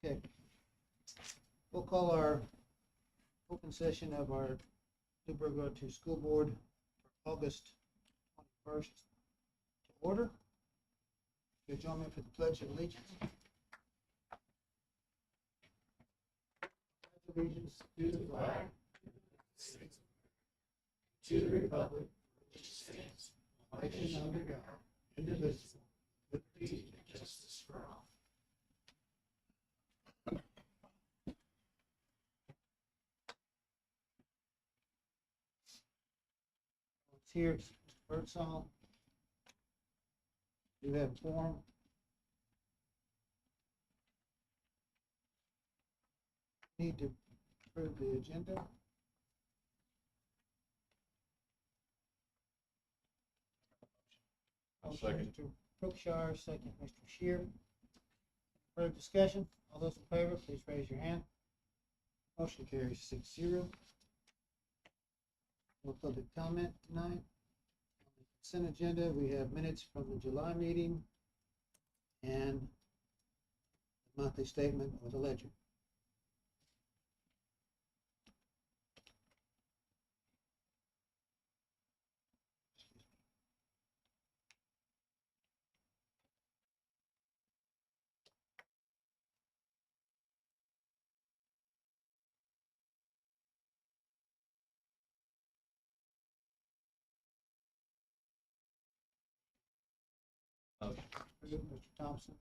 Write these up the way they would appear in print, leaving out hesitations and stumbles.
Okay. We'll call our open session of our Newburgh Road 2 School Board for August 21st to order. You'll join me for the Pledge of Allegiance. Allegiance to the flag, to the republic, which stands one nation under God, indivisible, with liberty and justice for all. Here, Mr. Birdsall. You have a form. Need to approve the agenda. Second. Mr. Brookshire, second, Mr. Shear. Further discussion? All those in favor, please raise your hand. Motion carries 6-0. No public comment tonight. On the consent agenda, we have minutes from the July meeting and the monthly statement or the ledger. Mr. Thompson.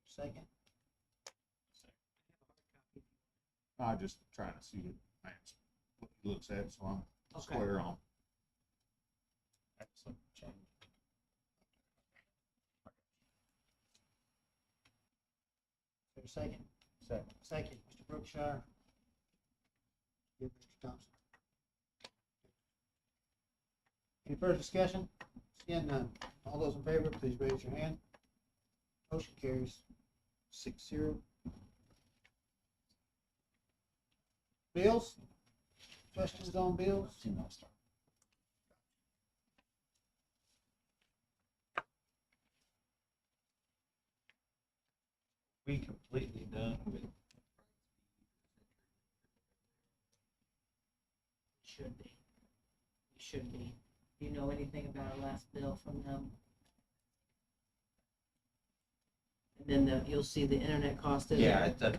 Second. I'm just trying to see what he looks at, so I'm Okay. square on. Excellent change. Is there a second? Second, Mr. Brookshire. Give Mr. Thompson. Any further discussion? Seeing none. All those in favor, please raise your hand. Motion carries 6-0. Bills? Questions on bills? We completely done with. Should be. It should be. Do you know anything about our last bill from them? And then you'll see the internet cost is. Yeah, that's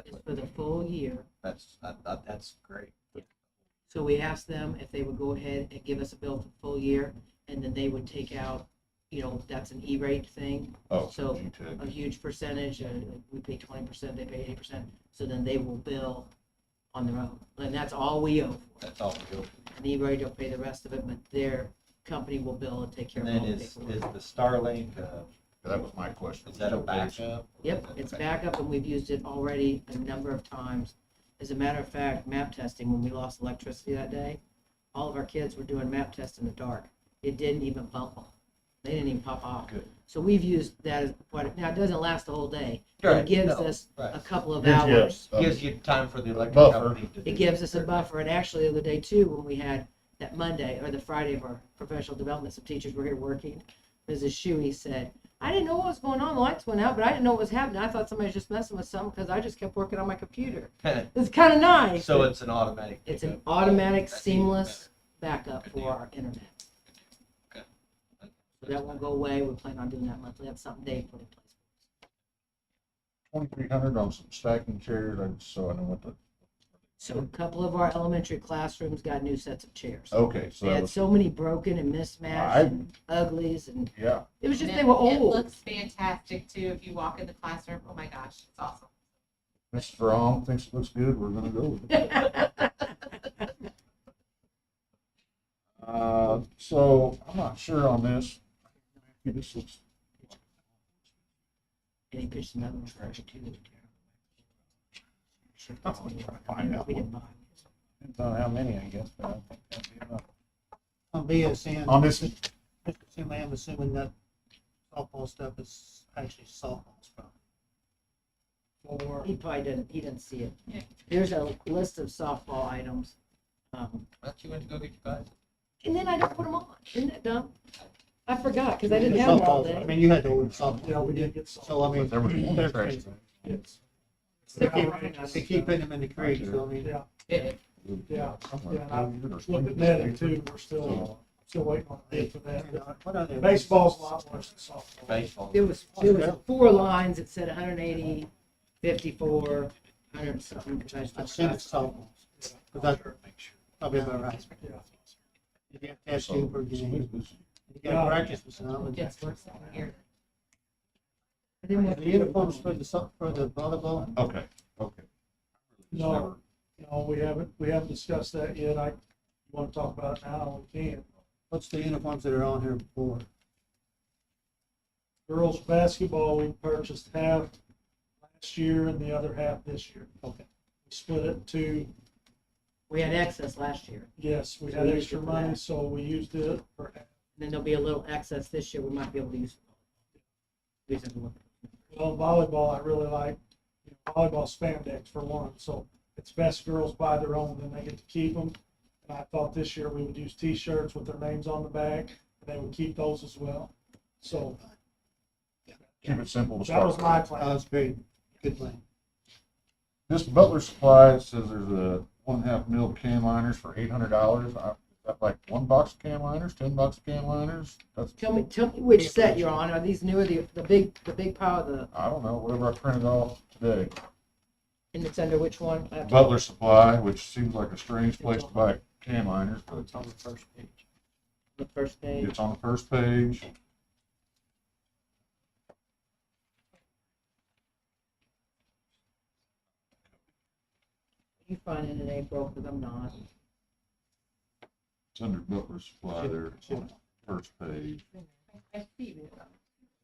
It's for the full year. that's great. So we asked them if they would go ahead and give us a bill for the full year, and then they would take out, that's an E-rate thing. Oh, So a huge percentage, we pay 20%, they pay 80%, so then they will bill on their own. And that's all we owe for. That's all we do. And E-rate will pay the rest of it, but their company will bill and take care And of all then the is paperwork. the Starlink, that was my question. is that a backup? Yep, it's Okay. backup, and we've used it already a number of times. As a matter of fact, map testing, when we lost electricity that day, all of our kids were doing map tests in the dark. It didn't even bump them. They didn't even pop off. Good. So we've used that as now it doesn't last the whole day. Right, It gives no, us right. a couple of Gives you a- hours. Gives you time for the electric Buffer. company to do It gives us a their- buffer, and actually the other day too, when we had that Monday or the Friday of our professional development, some teachers were here working. Mrs. Shuey said, I didn't know what was going on, the lights went out, but I didn't know what was happening. I thought somebody was just messing with something because I just kept working on my computer. It's kind of nice. So it's an automatic. It's an pickup. automatic, That's even seamless backup Good for deal. our internet. Okay. So that won't go away. We plan on doing that monthly. That's something Dave put in place. 2,300 on some stacking chairs, so I know what the, So a couple of our elementary classrooms got new sets of chairs. okay, so They that had was, so many broken and mismatched and uglies, and yeah. it was just, And they were It old. looks fantastic too, if you walk in the classroom, oh my gosh, it's awesome. Mrs. Ferrong thinks it looks good, we're gonna go with it. So I'm not sure on this. This looks, And he pitched another one for us too. I'm trying to find out We didn't buy. depends on how many, I guess, but I don't think that'd be enough. On BSN. On this, Mr. Finley, I'm assuming that softball stuff is actually softball stuff. Or, He probably didn't, he didn't see it. Yeah. There's a list of softball items. I thought you went to go get your guys. And then I don't put them on. Isn't that dumb? I forgot, cause I didn't have them all Softball, I day. mean, you had to order softball. Yeah, we did get some. So, I mean, But there was one there's- trash. Yes. they keep putting them in the creek, so I mean. Yeah, It- yeah, yeah, and I looked at netting too, we're still waiting on a bid for that. What are they? Baseball's a lot worse than softball. Baseball. There was 4 lines that said 180, 54, 100 and something. 'Cause I just I took assume it's that. softball, but that's probably about right. Yeah. If you have to test you per game, you Yeah. gotta practice with some. and- It's worse than here. And then The uniforms for the volleyball, Okay, okay. No, no, we haven't discussed that yet. You wanna talk about it now, we can. what's the uniforms that are on here before? Girls' basketball, we purchased half last year and the other half this year. Okay. We split it to, We had excess last year. yes, we So had we used extra it for money, that. so we used it for half. And then there'll be a little excess this year we might be able to use. We just have to look. Well, volleyball, I really like, volleyball spandex for one, so it's best girls buy their own, then they get to keep them. And I thought this year we would use T-shirts with their names on the back, and they would keep those as well. So Keep it simple to that was start. my Oh, plan. that's great, good plan. This Butler Supply says there's a 1.5 mil can liners for $800. Is that like 1 box of can liners, 10 box of can liners? That's, Tell me which set you're on. Are these new or the big pile of the, I don't know, whatever I printed off today. and it's under which one? I have to- Butler Supply, which seems like a strange place to buy can liners, but It's on the first page. The first page. it's on the first page. You find it in April, because I'm not. It's under Butler Supply there, it's on the first page. I see it.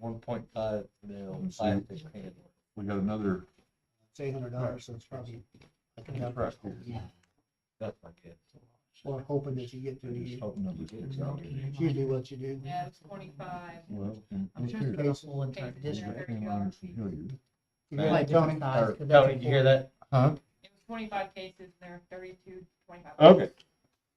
1.5 mil Let's see. plastic can. We got another, It's $800, so it's probably, I can it's help. right here. That's my kid. Or hoping that you get through the Just year. hoping that we get it. It's usually what you do. Yeah, it's 25. Well, and I'm look sure here. it's Cases. full entire We district. got can liners from Hilliard. You hear that, Tony? Tony, did you hear that? Huh? It was 25 cases, there are 32, 25. Okay,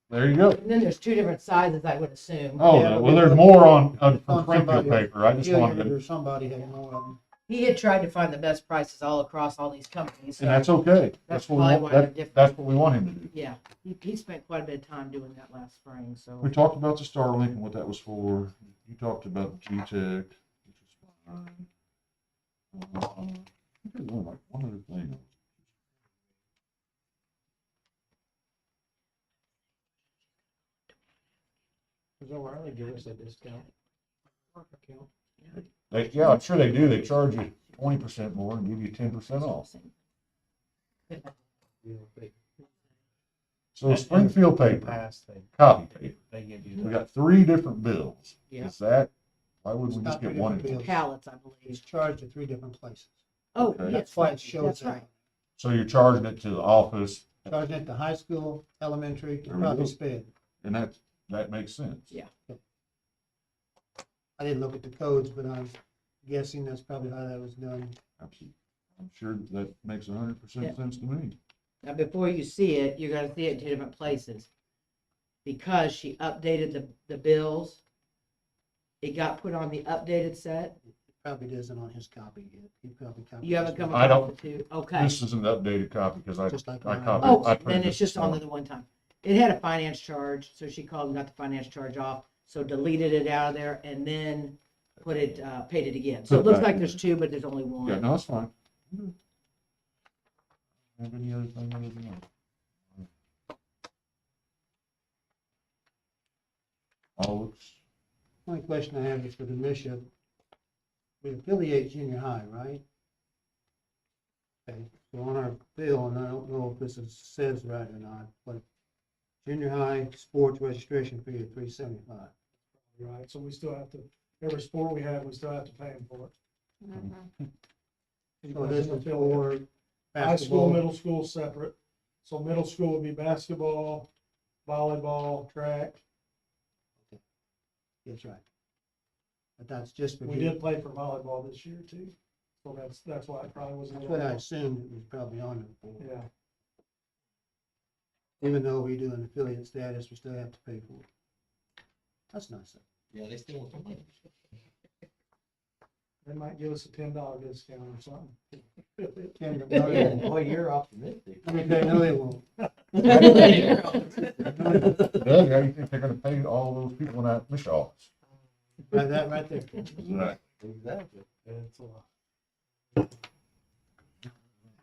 there you go. And then there's 2 different sizes, I would assume. Oh, Yeah, well, there's more on from On Springfield somebody- paper. I just wanted to, Or somebody had more of them. He had tried to find the best prices all across all these companies. and that's okay. That's That's what we probably want, why they're different. that's what we want him to do. Yeah, he spent quite a bit of time doing that last spring, so. We talked about the Starlink and what that was for. You talked about the G-Tech, which is fine. I think there's one other thing. Because O'Reilly give us a discount. Yeah, I'm sure they do. They charge you 20% more and give you 10% off. So Springfield paper, copy paper. We got 3 different bills. Yeah. Is that, why would we It's just not get 3 one? different bills. Pallets, I It's believe. charged at 3 different places. Oh, Okay. yes, That's why it shows that's that. right. So you're charging it to the office, Charging it to high school, elementary, There and we probably go. sped. and that makes sense. Yeah. I didn't look at the codes, but I'm guessing that's probably how that was done. Absolutely. I'm sure that makes 100% Yeah. sense to me. Now, before you see it, you're gonna see it in 2 different places. Because she updated the bills, it got put on the updated set. It probably isn't on his copy yet. He probably copied. You haven't this come one. I across don't- the 2, okay. This is an updated copy because I Just like I mine. copied. Oh, I printed then it's this just on morning. the one time. It had a finance charge, so she called and got the finance charge off, so deleted it out of there and then put it, paid it again. So Put it looks back like in there's 2, but there's only Yeah, one. no, that's fine. Have any other thing other than that? All looks, Only question I have is for the Misha. We affiliate junior high, right? Okay, so on our bill, and I don't know if says right or not, but junior high sports registration fee of $375. Right, so we still have to, every sport we have, we still have to pay them for it. So this is for High school, basketball. middle school separate. So middle school would be basketball, volleyball, track. That's right. But that's just for. We did play for volleyball this year too. So that's why it probably was. a That's little what I more. assumed it was probably on there for. Yeah, Even though we do an affiliate status, we still have to pay for it. That's nice. Yeah, they still want the money. They might give us a $10 discount or something. Ten, but no, they won't. Boy, you're optimistic. Let me tell you, no, they won't. Doug, how do you think they're gonna pay all those people in that mission office? Right, that right there. Right. Exactly. It's a lot.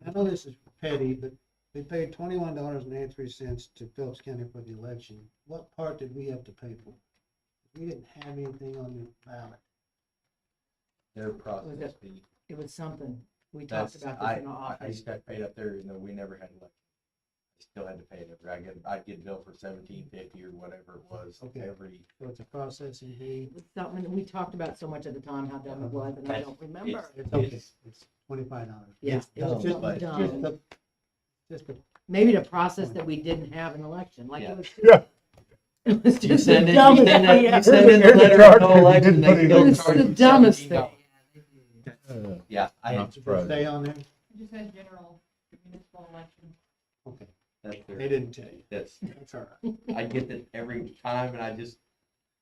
I know this is petty, but they paid $21.83 to Phillips County for the election. What part did we have to pay for? We didn't have anything on the ballot. Their process it- fee. It was something. We talked That's, about I, this in the I office. used to have paid up there, we never had election. I still had to pay it I'd get billed for $17.50 or whatever it was Okay. every. So it's a processing fee. It was something that we talked about so much at the time, how dumb it was, and I don't remember. It's okay. It's $25. Yeah, it's it was dumb, something but- dumb. Just a, Maybe to process that we didn't have an election, like Yeah. it was. Yeah. It was You just send the in, dumbest thing you ever. send in the Here's the letter charge of no if you election, didn't put they it still in. It's charge the you dumbest $17. thing. Yeah, I, Not does it surprised. stay on there? It just says general municipal election. Okay. that's They their, didn't tell you. that's, That's all right. I get that every time and I just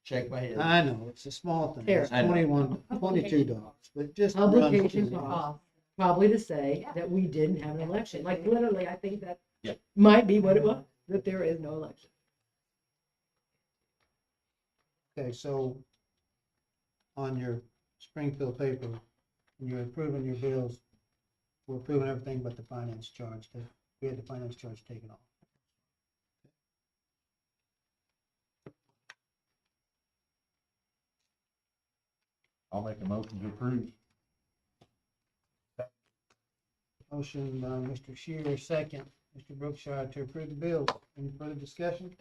shake my head. I know, it's a small thing. It's I know. $22, but just. Publication runs- cost, probably to say that we didn't have an election, like literally, I think that Yeah. might be what it was, that there is no election. Okay, so on your Springfield paper, when you're approving your bills, we're approving everything but the finance charge. We had the finance charge taken off. I'll make a motion to approve. Motion by Mr. Shearer, second, Mr. Brookshire to approve the bills. Any further discussion?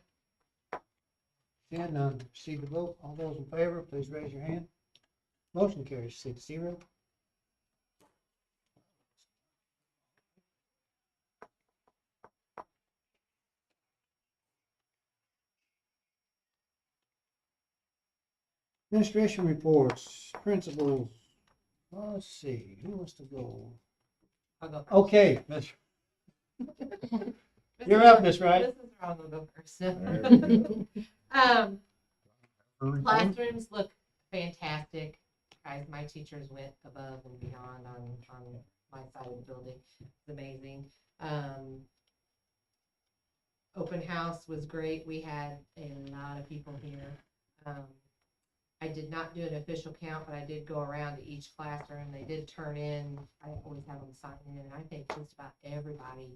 Seeing none, proceed to vote. All those in favor, please raise your hand. Motion carries 6-0. Administration reports, principals. Let's see, who wants to go? I'll go first. Okay, Miss, Mrs. you're up, Miss Wright. Mrs. Wrong will go first. There Classrooms look fantastic. Guys, my teachers went above and beyond on my side of the building. It's amazing. Open house was great. We had a lot of people here. I did not do an official count, but I did go around to each classroom. They did turn in, I always have them sign in, and I think just about everybody,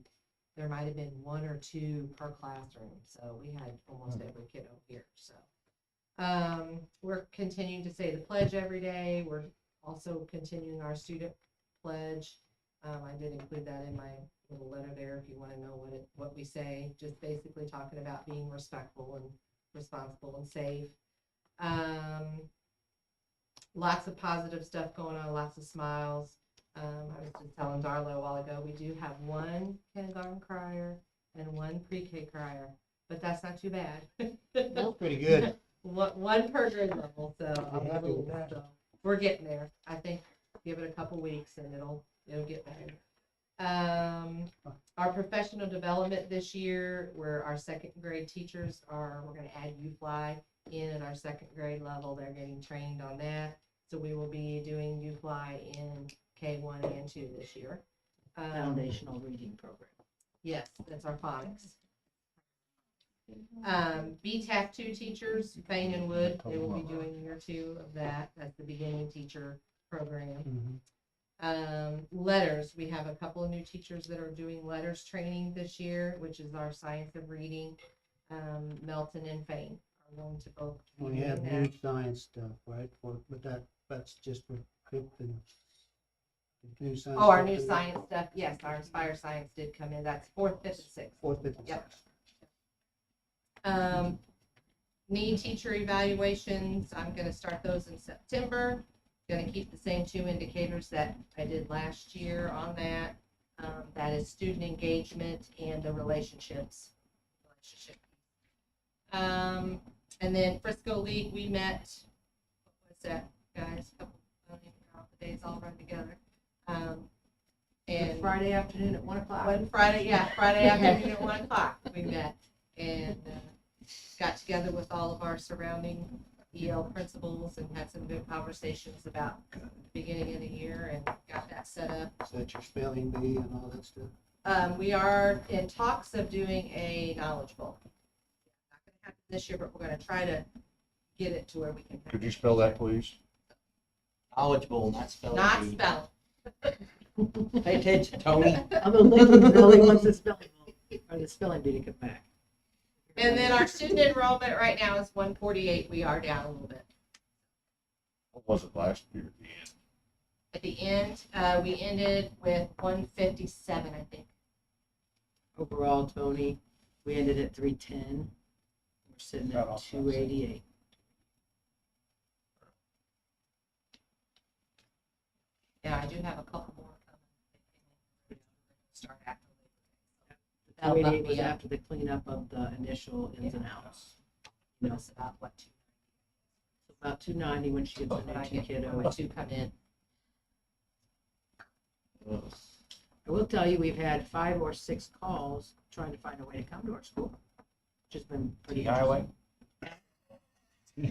there might have been one or two per classroom. So we had almost every kiddo here, so. We're continuing to say the pledge every day. We're also continuing our student pledge. I did include that in my little letter there if you want to know what we say, just basically talking about being respectful and responsible and safe. Lots of positive stuff going on, lots of smiles. I was just telling Darla a while ago, we do have one kindergarten crier and one pre-K crier, but that's not too bad. That's pretty good. One per grade level, so I'll be happy with that. so we're getting there. I think give it a couple weeks and it'll get better. Our professional development this year, where our second grade teachers we're gonna add U-Fly in at our second grade level. They're getting trained on that. So we will be doing U-Fly in K1 and 2 this year. Foundational reading program. Yes, that's our phonics. BTAC 2 teachers, Thane and Wood, they will be doing year 2 of that. That's the beginning teacher program. Mhm. Letters, we have a couple of new teachers that are doing letters training this year, which is our science of reading. Melton and Thane are going to both be We have doing new that. science stuff, right? But that's just for fifth and new science. Oh, our stuff new is- science stuff, yes, our Inspire Science did come in. That's 4th, 5th, and 6th. Fourth, fifth, and Yep. sixth. Need teacher evaluations, I'm gonna start those in September. Gonna keep the same 2 indicators that I did last year on that. That is student engagement and the relationships. And then Frisco League, we met, what's that, guys? I don't even know if the days all run together. And Friday afternoon at 1:00. One Friday afternoon at 1:00 we met and got together with all of our surrounding EL principals and had some good conversations about the beginning of the year and got that set up. Is that your spelling bee and all that stuff? We are in talks of doing a knowledge bowl. Not gonna happen this year, but we're gonna try to get it to where we can. have Could you it. spell that, please? Knowledge bowl, not spelling. Not bee. spelled. Pay attention, Tony. I'm gonna look at Billy once the spelling, or the spelling bee to come back. And then our student enrollment right now is 148. We are down a little bit. What was it last year at the end? At the end, we ended with 157, I think. Overall, Tony, we ended at 310. We're sitting Got at off that 288. Yeah, I do have a couple more coming. Start after Labor Day. That'll bump 288 was me up. after the cleanup of the initial ins and outs. You know, That's about what, two, about 290 when she gets the when I new two get, when my kiddos. two come in. I will tell you, we've had 5 or 6 calls trying to find a way to come to our school. Just been pretty Highway.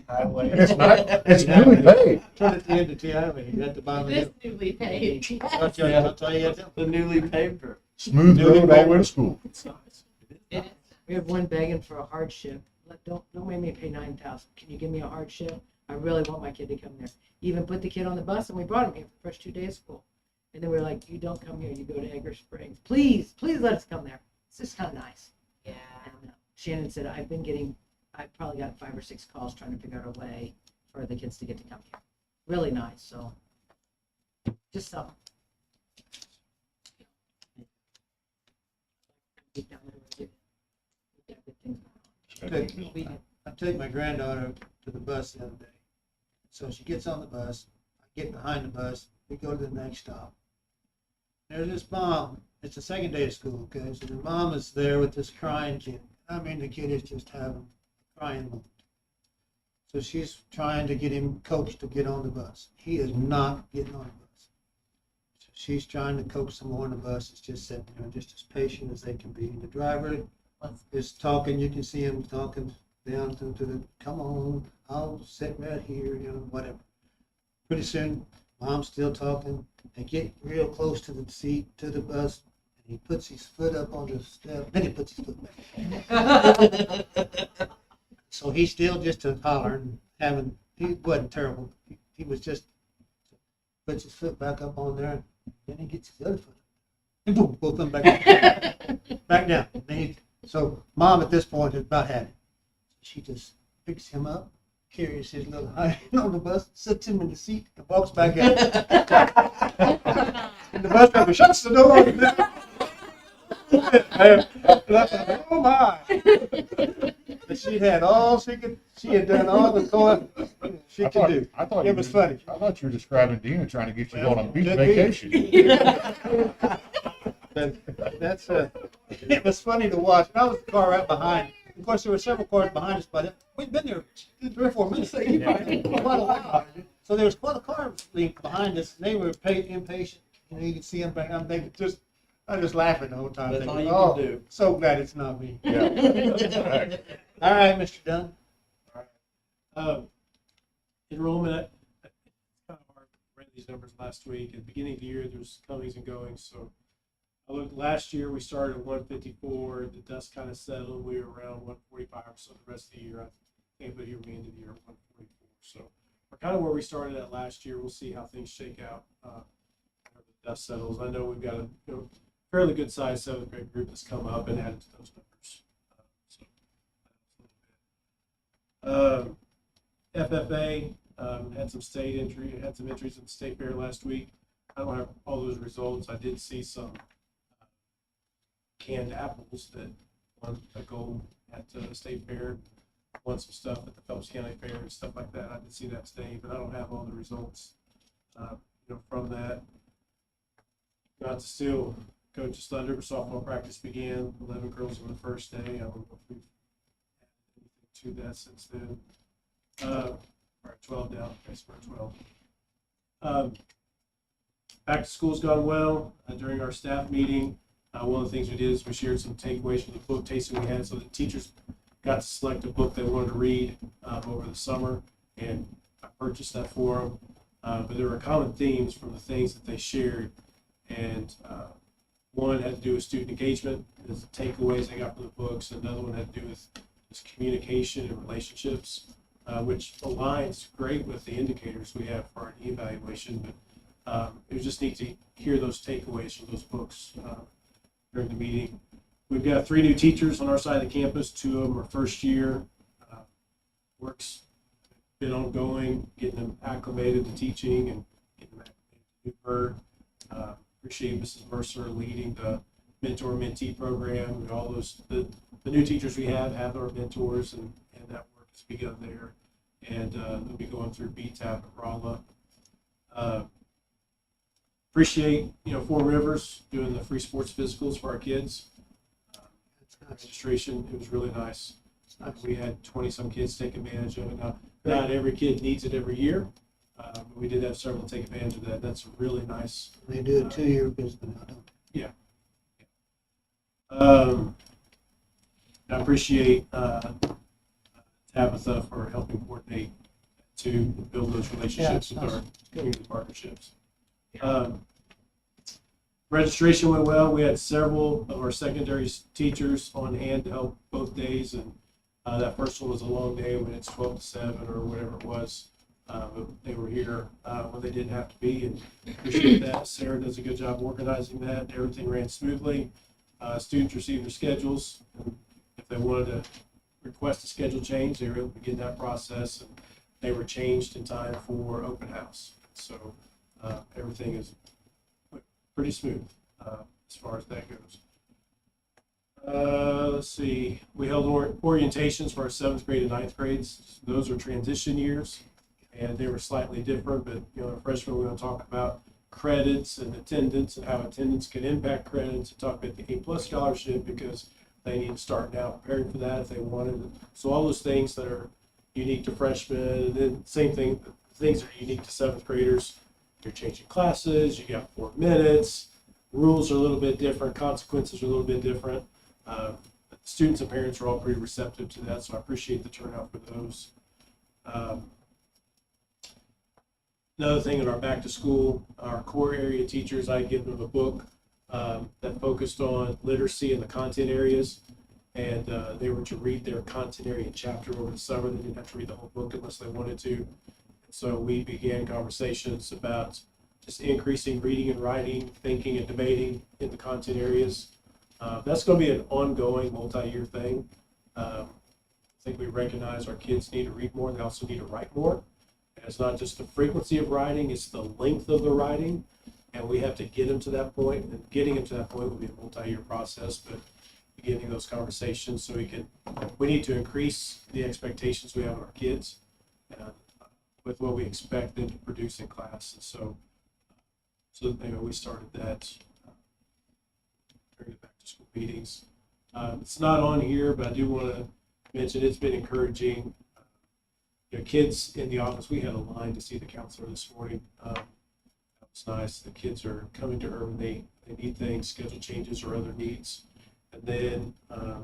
Highway. It's not, it's newly paid. Turn at the end of T-Highway, you got the bottom of This it. newly paid. I'll tell you, I'll tell you. The newly paved road. Smooth road all the way to school. It's nice. It is. We have one begging for a hardship. Don't make me pay $9,000. Can you give me a hardship? I really want my kid to come there. Even put the kid on the bus, and we brought him here for the first 2 days of school. And then we're like, you don't come here, you go to Edgar Springs. Please let us come there. It's just kind of nice. Yeah. And Shannon said, I've probably got 5 or 6 calls trying to figure out a way for the kids to get to come here. Really nice, so just something. Get down there and get good things going on. We do. I take my granddaughter to the bus the other day. So she gets on the bus, I get behind the bus, we go to the next stop. There's this mom, it's the second day of school, okay, so the mom is there with this crying kid. I mean, the kid is just having a crying moment. So she's trying to get him coaxed to get on the bus. He is not getting on the bus. So she's trying to coax him on the bus, it's just sitting there, just as patient as they can be. And the driver is talking, you can see him talking down to the, come on, I'll sit right here, you know, whatever. Pretty soon, mom's still talking. They get real close to the seat, to the bus, and he puts his foot up on the step, then he puts his foot back. So he's still just hollering, he wasn't terrible. He was just, puts his foot back up on there, then he gets his other foot. And boom, both of them back down. So mom at this point has about had it. She just picks him up, carries his little hind on the bus, sits him in the seat, and walks back out. And the bus driver shuts the door. Oh my! But she had all she had done all the toil she could do. I thought It was funny. I thought you were describing Dina trying to get you Well, going on beach could be. vacation. But that's it was funny to watch. And I was in the car right behind. Of course, there were several cars behind us, but we'd been there 3 or 4 minutes. Quite a while. So there was quite a car link behind us, and they were impatient. You know, you could see them back. I'm thinking, I was just laughing the whole time. That's thinking, all you can do. So glad it's not me. Yeah. All right, Mr. Dunn. Enrollment, it's kind of hard. I ran these numbers last week. At the beginning of the year, there's comings and goings. So I looked last year, we started at 154. The dust kind of settled. We were around 145. So the rest of the year, I think, but here we ended the year at 144. So we're kind of where we started at last year. We'll see how things shake out. Where the dust settles. I know we've got a fairly good sized 7th grade group that's come up and added to those numbers. FFA had some entries in the state fair last week. I don't have all those results. I did see some canned apples that won a gold at the state fair. Won some stuff at the Phelps County Fair and stuff like that. I did see that today, but I don't have all the results from that. Got to still coach Thunder. Softball practice began. 11 girls on the first day. I don't know if we've added anything to that since then. We're at 12 now. Okay, so we're at 12. Back to school's gone well. During our staff meeting, one of the things we did is we shared some takeaways from the book tasting we had, so the teachers got to select a book they wanted to read over the summer. and I purchased that for them. But there were common themes from the things that they shared, and one had to do with student engagement, the takeaways they got from the books. Another one had to do with just communication and relationships, which aligns great with the indicators we have for our evaluation. But it was just neat to hear those takeaways from those books during the meeting. We've got 3 new teachers on our side of the campus. 2 of them are first year. Work's been ongoing, getting them acclimated to teaching and getting them acclimated to Newburgh. Appreciate Mrs. Mercer leading the mentor-mentee program, and all those, the new teachers we have our mentors, and that work has begun there. And they'll be going through BTAP at Rolla. Appreciate, Four Rivers doing the free sports physicals for our kids. That's nice. Registration, it was really nice. We had 20-some kids take advantage of it. Now, not every kid needs it every year, but we did have several take advantage of that. That's really nice. They do a 2-year physical now, don't I appreciate Tabitha for helping coordinate to build those relationships Yeah, with it's our nice. community partnerships. Registration went well. We had several of our secondary teachers on hand to help both days, and that first one was a long day when it's 12 to 7 or whatever it was. But they were here when they didn't have to be, and appreciate that. Sarah does a good job organizing that. Everything ran smoothly. Students received their schedules, and if they wanted to request a schedule change, they were able to begin that process, and they were changed in time for open house. So everything is pretty smooth as far as that goes. Let's see, we held orientations for our 7th grade and 9th grades. Those are transition years, and they were slightly different, but our freshmen, we're going to talk about credits and attendance and how attendance can impact credits, and talk about the A+ scholarship, because they need to start now preparing for that if they wanted it. So all those things that are unique to freshmen, and then same thing, things that are unique to 7th graders. You're changing classes, you got 4 minutes, rules are a little bit different, consequences are a little bit different. Students and parents are all pretty receptive to that, so I appreciate the turnout for those. Another thing in our back to school, our core area teachers, I give them a book that focused on literacy in the content areas, and they were to read their content area chapter over the summer. They didn't have to read the whole book unless they wanted to. So we began conversations about just increasing reading and writing, thinking and debating in the content areas. That's going to be an ongoing multi-year thing. I think we recognize our kids need to read more. They also need to write more. And it's not just the frequency of writing, it's the length of the writing. And we have to get them to that point. And getting them to that point will be a multi-year process, but beginning those conversations so we need to increase the expectations we have of our kids with what we expect them to produce in class. And so we started that during the back to school meetings. It's not on here, but I do want to mention it's been encouraging. Kids in the office, we had a line to see the counselor this morning. That was nice. The kids are coming to her when they need things, schedule changes or other needs. And then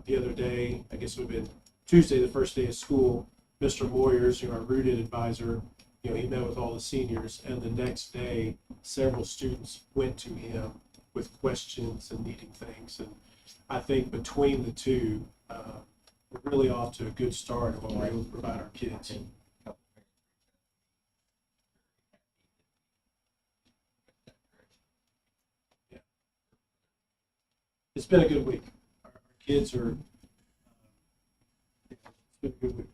the other day, I guess it would have been Tuesday, the first day of school, Mr. Moyers, our rooted advisor, he met with all the seniors, and the next day, several students went to him with questions and needing things. And I think between the two, we're really off to a good start of what we're able to provide our kids. Yeah. It's been a good week. Our kids are, it's been a good week.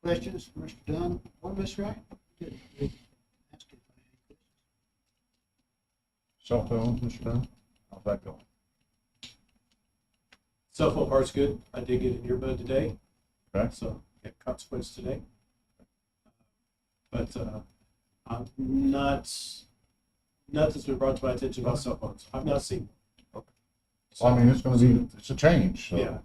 Questions, Mr. Dunn or Ms. Wright? Good. Ask if I had any questions. Cell phones, Mr. Dunn? How's that going? Cell phone part's good. I did get an earbud today. Okay. So, consequence today. But nothing's been brought to my attention about cell phones. I've not seen. Well, I mean, it's a change, so. Yeah.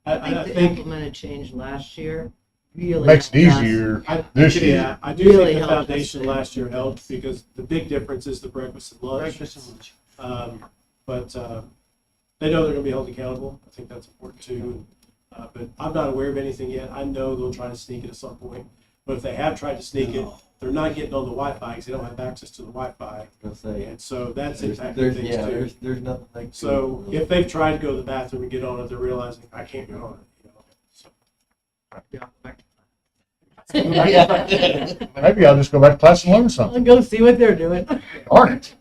I think the implemented change last year really Makes it helped us. easier I this do year. think Really the helped us foundation there. last year helped, because the big difference is the breakfast and lunch. Breakfast and lunch. But they know they're gonna be held accountable. I think that's important too. But I'm not aware of anything yet. I know they'll try to sneak it at some point. But if they have tried to sneak it, they're not getting on the Wi-Fi because they don't have access to the Wi-Fi. Gonna say, And so that's there's, impacting there's, things yeah, too. there's nothing they can do. So if they've tried to go to the bathroom and get on it, they're realizing I can't get on it. So, Maybe I'll just go back to class and learn something. I'll go see what they're doing. Darn it.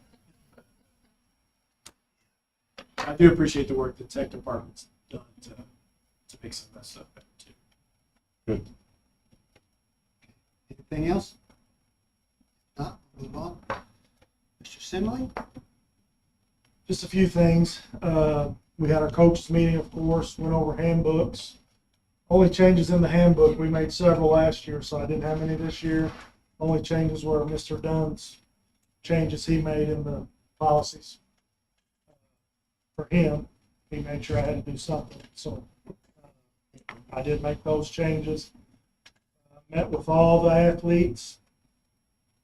I do appreciate the work the tech department's done to make some of that stuff better too. Anything else? Not, move on. Mr. Simley? Just a few things. We had our coaches meeting, of course, went over handbooks. Only changes in the handbook, we made several last year, so I didn't have any this year. Only changes were Mr. Dunn's changes he made in the policies. For him, he made sure I had to do something, so I did make those changes. Met with all the athletes.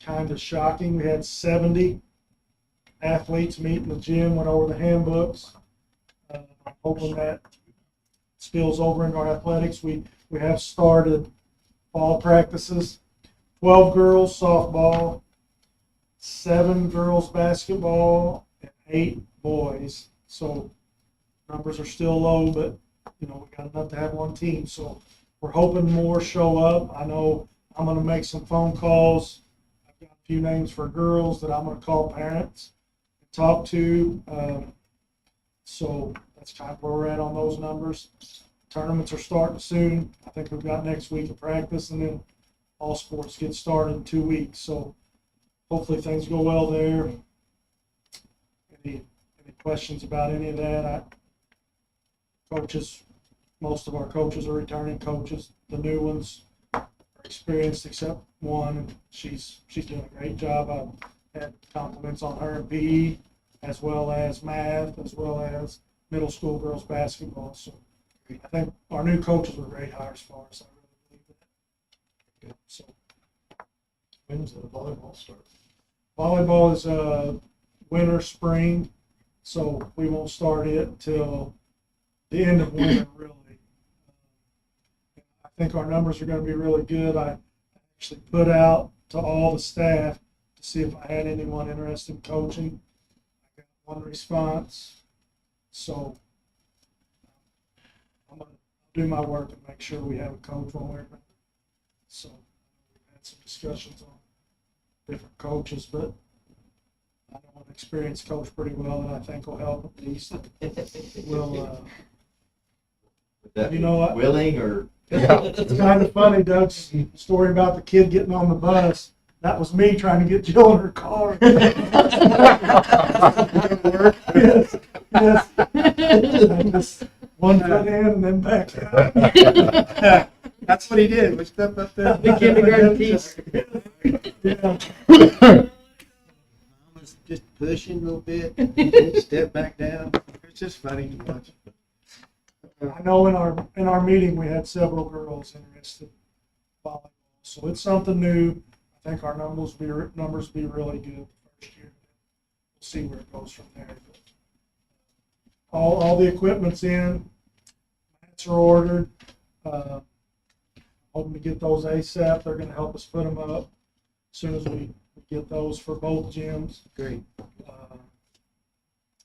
Kind of shocking, we had 70 athletes meet in the gym, went over the handbooks. I'm hoping that spills over into our athletics. We have started fall practices. 12 girls softball, 7 girls basketball, and 8 boys. So numbers are still low, but we got enough to have one team. So we're hoping more show up. I know I'm going to make some phone calls. I've got a few names for girls that I'm going to call parents and talk to. So that's kind of where we're at on those numbers. Tournaments are starting soon. I think we've got next week of practice, and then all sports get started in 2 weeks. So hopefully things go well there. Any questions about any of that? Coaches, most of our coaches are returning coaches. The new ones are experienced except one. She's doing a great job. I've had compliments on her in PE, as well as math, as well as middle school girls basketball. So I think our new coaches were great hires for us. I really believe that. Good. So When's the volleyball start? volleyball is winter, spring, so we won't start it till the end of winter, really. I think our numbers are going to be really good. I actually put out to all the staff to see if I had anyone interested in coaching. I got one response, so I'm going to do my work and make sure we have a coach one way or another. So we've had some discussions on different coaches, but I know an experienced coach pretty well that I think will help at least. Will Would that you be know what? willing or? It's kind of funny, Doug's story about the kid getting on the bus. That was me trying to get Jill in her car. Yes, yes. I just one foot in and then back out. That's what he did. We stepped up there. The kindergarten piece. Yeah. Mom was just pushing a little bit, step back down. It's just funny to watch. I know in our meeting, we had several girls interested in volleyball, so it's something new. I think our numbers be really good the first year. We'll see where it goes from there. But all the equipment's in, mats are ordered. Hoping to get those ASAP. They're going to help us put them up as soon as we get those for both gyms. Great.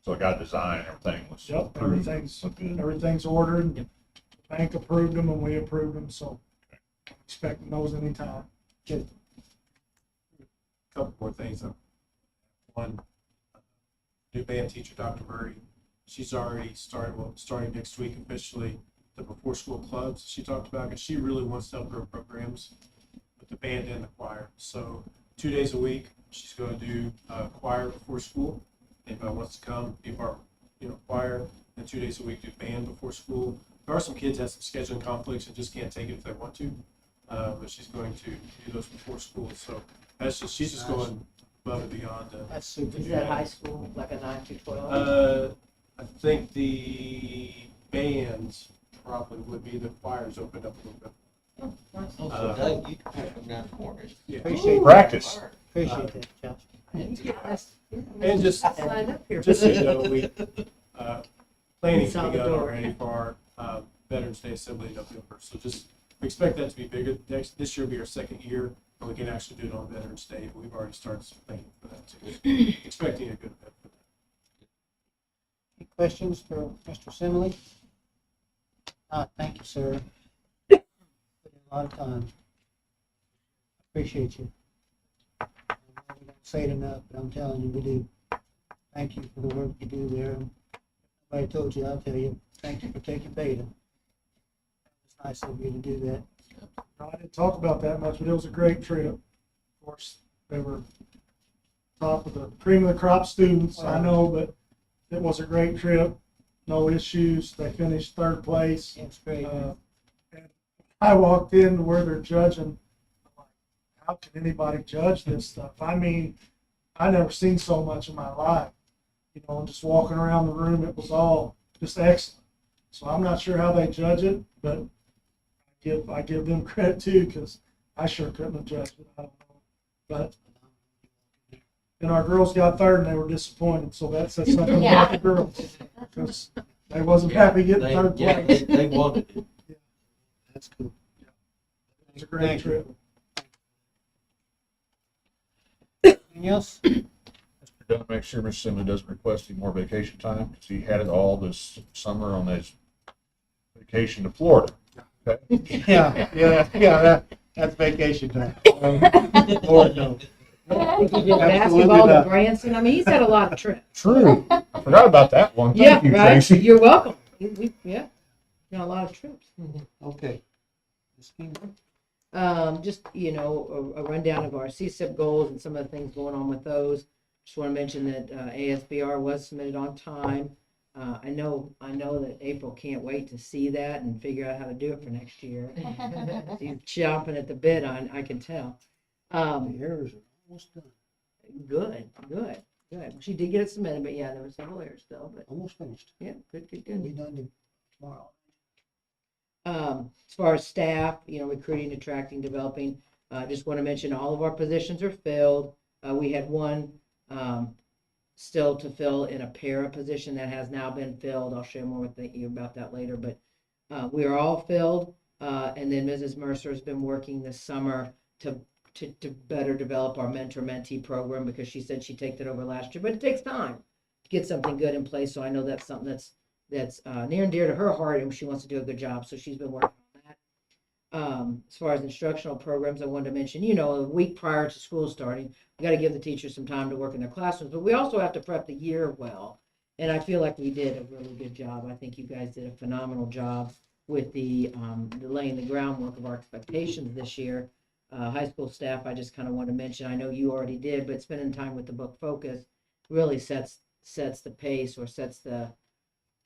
So I got design, everything was Yep, approved. everything's ordered. Yep. The bank approved them and we approved them, so I'm expecting those anytime. Couple more things. One, new band teacher, Dr. Murray, she's already starting next week officially, the before school clubs she talked about, because she really wants to help grow programs with the band and the choir. So 2 days a week, she's going to do choir before school. Anybody wants to come, be part of choir, and 2 days a week do band before school. There are some kids that have some scheduling conflicts and just can't take it if they want to, but she's going to do those before school. So she's just going above and beyond. That's super. Is that high school, like a 9 to 12? I think the bands probably would be, the choirs opened up a little bit. Oh, nice. So Doug, you can pick them down the corners. Yeah. Appreciate that. Practice. Appreciate that, Josh. And just Sign up here. so you know, planning Saw the begun door. already for our Veterans Day Assembly in November. So just we expect that to be bigger. This year will be our second year, and we can actually do it on Veterans Day. But we've already started some planning for that too. Expecting a good event for that. Any questions for Mr. Simley? Thank you, sir. Put in a lot of time. Appreciate you. I know we don't say it enough, but I'm telling you, we do. Thank you for the work you do there. If nobody told you, I'll tell you. Thank you for taking beta. It's nice of you to do that. I didn't talk about that much, but it was a great trip. Of course, they were top of the cream of the crop students, I know, but it was a great trip. No issues. They finished third place. It's great. And I walked in to where they're judging. I'm like, how can anybody judge this stuff? I mean, I never seen so much in my life. You know, just walking around the room, it was all just excellent. So I'm not sure how they judge it, but I give them credit too, because I sure couldn't have judged it. I don't know. But and our girls got third, and they were disappointed. So that says something about the girls, because they wasn't happy getting third place. They wanted it. That's cool. It was a great Thank you. trip. Anything else? Mr. Dunn, make sure Mr. Simley doesn't request any more vacation time, because he had it all this summer on his vacation to Florida. Okay? That's vacation time. Lord knows. Basketball to Branson. I mean, he's had a lot of trips. True. I forgot about that one. Yeah, Thank you, right. Tracy. You're welcome. Yeah, got a lot of trips. Okay. Ms. King? Just, a rundown of our CSIP goals and some of the things going on with those. Just want to mention that ASBR was submitted on time. I know that April can't wait to see that and figure out how to do it for next year. She's chomping at the bit I can tell. The errors are almost done. Good. She did get it submitted, but yeah, there were several errors still, but Almost finished. yeah, good. It'll be done tomorrow. As far as staff, recruiting, attracting, developing, just want to mention all of our positions are filled. We had one still to fill in a para position that has now been filled. I'll share more with you about that later, but we are all filled. And then Mrs. Mercer has been working this summer to better develop our mentor-mentee program, because she said she'd take that over last year, but it takes time to get something good in place. So I know that's something that's near and dear to her heart, and she wants to do a good job. So she's been working on that. As far as instructional programs, I wanted to mention, a week prior to school starting, we got to give the teachers some time to work in their classrooms, but we also have to prep the year well. And I feel like we did a really good job. I think you guys did a phenomenal job with the laying the groundwork of our expectations this year. High school staff, I just kind of want to mention, I know you already did, but spending time with the book focus really sets the pace, or sets the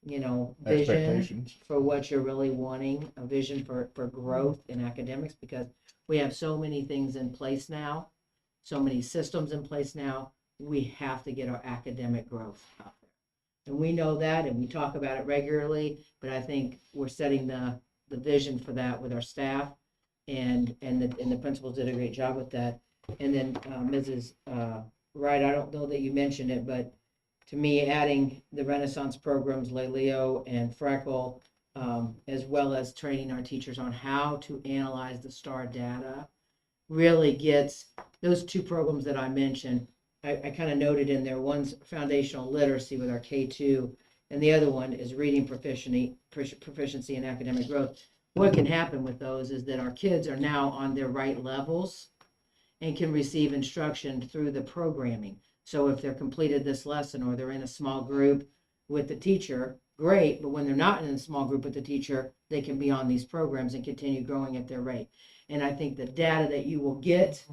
vision Expectations. for what you're really wanting, a vision for growth in academics, because we have so many things in place now, so many systems in place now. We have to get our academic growth up there. And we know that, and we talk about it regularly, but I think we're setting the vision for that with our staff, and the principals did a great job with that. And then Mrs. Wright, I don't know that you mentioned it, but to me, adding the Renaissance programs, Leo and Freckle, as well as training our teachers on how to analyze the STAR data, really gets those two programs that I mentioned. I kind of noted in there, one's foundational literacy with our K2, and the other one is reading proficiency and academic growth. What can happen with those is that our kids are now on their right levels and can receive instruction through the programming. So if they're completed this lesson, or they're in a small group with the teacher, great, but when they're not in a small group with the teacher, they can be on these programs and continue growing at their rate. And I think the data that you will get,